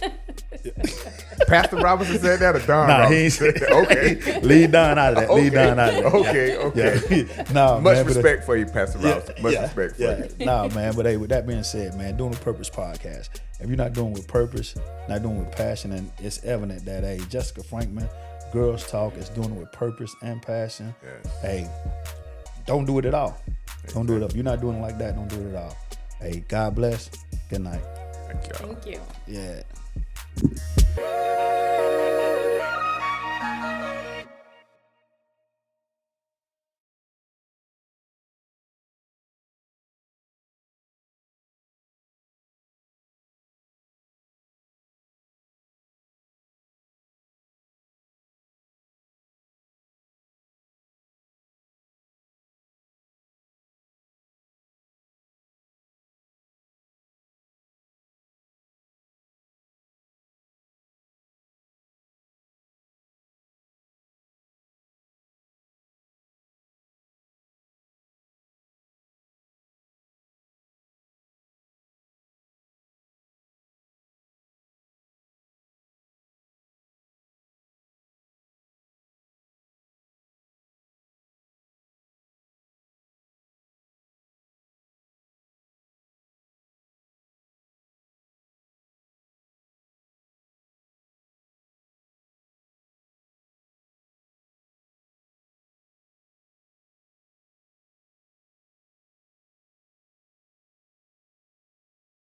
Speaker 1: Pastor Robinson said that or Don
Speaker 2: Nah, he
Speaker 1: Robinson?
Speaker 2: ain't
Speaker 1: Okay.
Speaker 2: Lead Don out of that. Lead Don out of that.
Speaker 1: Okay.
Speaker 2: Yeah. Nah,
Speaker 1: Much
Speaker 2: man, but,
Speaker 1: respect for you, Pastor Robinson. Much respect for you.
Speaker 2: Nah, man. But hey, with that being said, man, Doing with Purpose podcast. If you're not doing with purpose, not doing with passion, and it's evident that hey, Jessica Frankman, Girls Talk is doing it with purpose and passion.
Speaker 1: Yes.
Speaker 2: Hey, don't do it at all. Don't do it up. You're not doing it like that. Don't do it at all. Hey, God bless. Good night.
Speaker 1: Thank y'all.
Speaker 3: Thank you.
Speaker 2: Yeah.